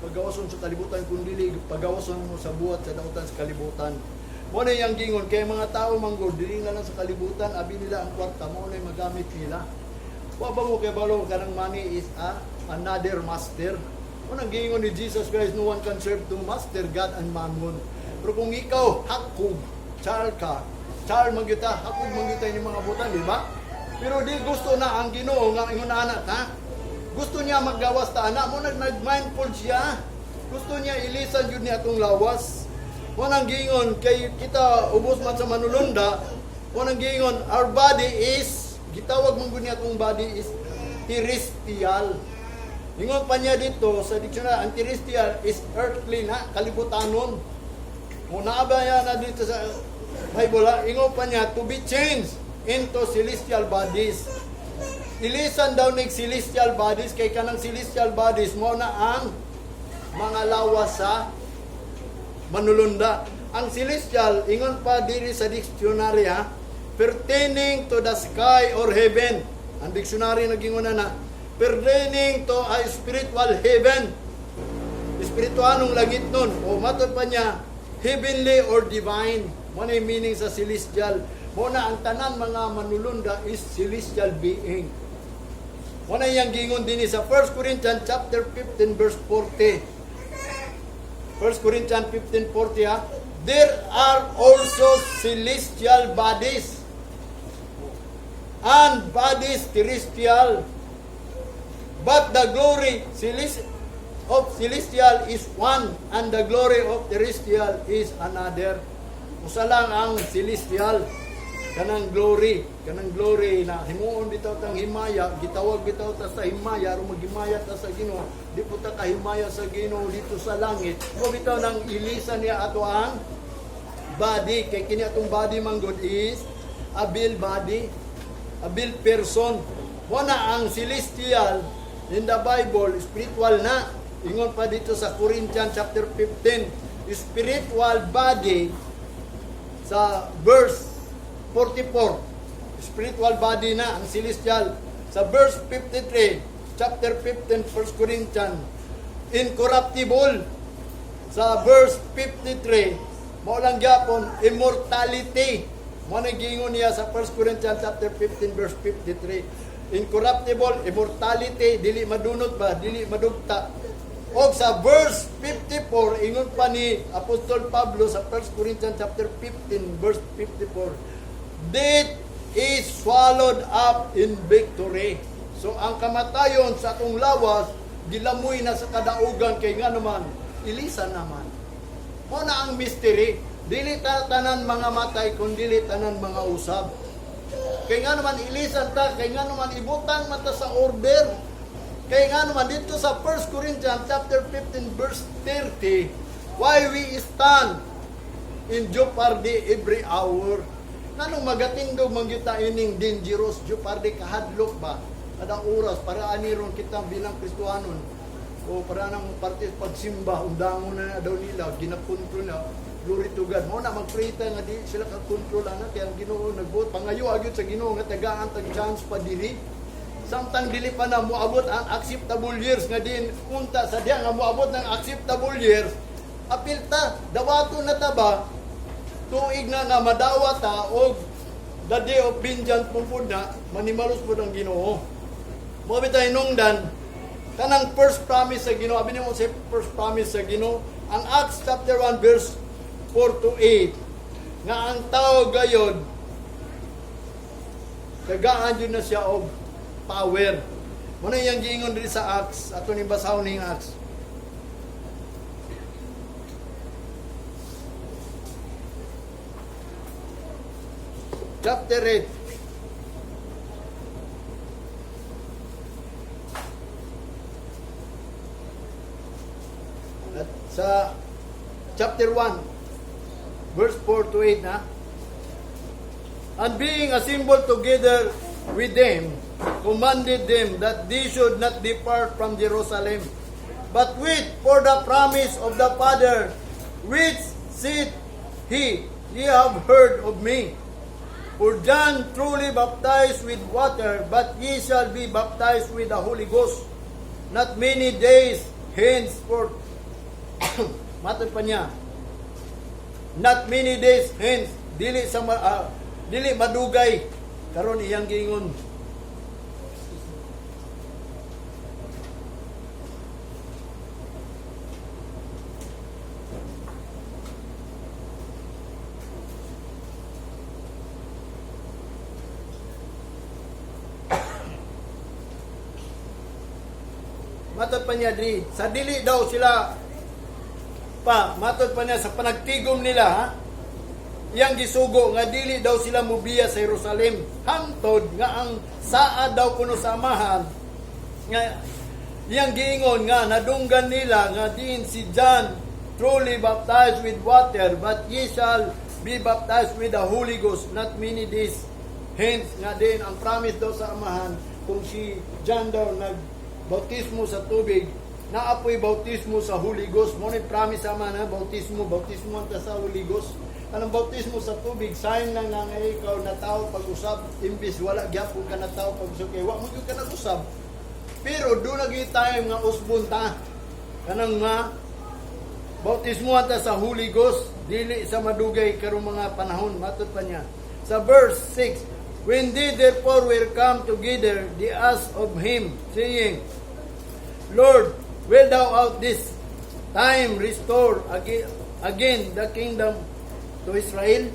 Pagawason sa kalibutan kundi pagawason mo sa buhat sa dautan sa kalibutan. Mo na yang gingon kay mga tao manggod dili na lang sa kalibutan, abi nila ang kwarta mo na magamit nila. Wa ba mo kay balo kanang money is another master. Mo nang gingon ni Jesus Christ, no one can serve two master, God and mammon. Pero kung ikaw hakog char ka, char magyuta, hakog magyuta ni mga butan, di ba? Pero di gusto na ang Ginoo nga ingon anak ha. Gusto niya maggawas ta ana mo nag-mindful siya. Gusto niya ilisan jud niya atong lawas. Mo nang gingon kay kita ubos man sa manulunda, mo nang gingon our body is gitawag man gud niya atong body is terrestrial. Ingon pa niya dito sa dictionary, ang terrestrial is earthly na kalibutanon. Mo naabaya na dito sa Bible, ingon pa niya to be changed into celestial bodies. Ilisan daw ng celestial bodies kay kanang celestial bodies mo na ang mga lawas sa manulunda. Ang celestial ingon pa diri sa dictionary ha, pertaining to the sky or heaven. Ang dictionary nagingon na pertaining to a spiritual heaven. Espirituanong langit nun. O matod pa niya heavenly or divine. Mo na yung meaning sa celestial. Mo na ang tanan mga manulunda is celestial being. Mo na yang gingon din sa 1 Corinthians chapter 15 verse 40. 1 Corinthians 15:40 ha. There are also celestial bodies and bodies terrestrial. But the glory of celestial is one and the glory of terrestrial is another. Usa lang ang celestial. Kanang glory na himuon bitaw tang himaya, gitawag bitaw ta sa himaya, aron maghimaya ta sa Ginoo. Di po ta kahimaya sa Ginoo dito sa langit. Mo bitaw nang ilisan niya ato ang body, kay kini atong body manggod is a bil body, a bil person. Mo na ang celestial in the Bible, spiritual na. Ingon pa dito sa Corinthians chapter 15, spiritual body sa verse 44, spiritual body na ang celestial. Sa verse 53, chapter 15, 1 Corinthians, incorruptible. Sa verse 53, maulang gyapon, immortality. Mo nagingon niya sa 1 Corinthians chapter 15, verse 53. Incorruptible, immortality, dili madunot ba, dili madugta. O sa verse 54, ingon pa ni Apostol Pablo sa 1 Corinthians chapter 15, verse 54, death is swallowed up in victory. So ang kamatayon sa atong lawas gilamoy na sa kadaugan kay nga naman ilisan naman. Mo na ang mystery. Dili tanan mga matay, kundi tanan mga usab. Kay nga naman ilisan ta, kay nga naman ibutan mata sa order. Kay nga naman dito sa 1 Corinthians chapter 15 verse 30, why we stand in jeopardy every hour. Nanong magatindog mangyuta ining dangerous jeopardy kahadlok ba? Kada oras para aniron kita bilang Kristohanon. O para nang parte pagsimba, undangon na daw nila, ginakontrol na. Glory to God. Mo na magprita nga di sila ka-control ana kaya ang Ginoo nagbuot pangayo agyud sa Ginoo nga tagaan tag chance pa diri. Samtang dili pa na moabot ang acceptable years nga din unta sa diya nga moabot ng acceptable years. Apil ta, dawato na ta ba? Tuig na nga madawat ta og the day of vengeance pupud na manimalos pud ang Ginoo. Mo bitay nungdan kanang first promise sa Ginoo, abi nimo sa first promise sa Ginoo, ang Acts chapter 1 verse 4 to 8 nga ang tao gayod tagaan yun na siya og power. Muna yung giingon diri sa Acts, ato ni basahon ning Acts. Chapter 8. At sa chapter 1 verse 4 to 8 na. And being assembled together with them, commanded them that they should not depart from Jerusalem, but wait for the promise of the Father, which said he, ye have heard of me. For John truly baptized with water, but ye shall be baptized with the Holy Ghost not many days henceforth. Matod pa niya, not many days hence, dili madugay karon iyang giingon. Matod pa niya sa dili daw sila pa, matod pa niya sa panagtigom nila, ha? Yang gisugo nga dili daw sila mubiya sa Jerusalem hangtod nga ang saad daw kuno sa amahan nga yang giingon nga nadunggan nila nga din si John truly baptized with water, but ye shall be baptized with the Holy Ghost not many days hence. Nga din ang promise daw sa amahan kung si John daw nagbautismo sa tubig, naapoy bautismo sa Holy Ghost. Mo ni promise ama na bautismo anta sa Holy Ghost. Anong bautismo sa tubig, sign lang nga ikaw na tao pag-usab, imbis wala gyapon ka na tao pag-usab, kay wa mo gyud ka nag-usab. Pero do lagi time nga usbon ta. Kanang nga bautismo anta sa Holy Ghost, dili sa madugay karong mga panahon. Matod pa niya sa verse 6, when they therefore were come together, they asked of him, saying, Lord, will thou out this time restore again the kingdom to Israel?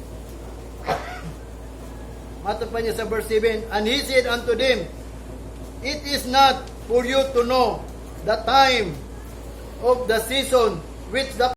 Matod pa niya sa verse 7, and he said unto them, it is not for you to know the time of the season which the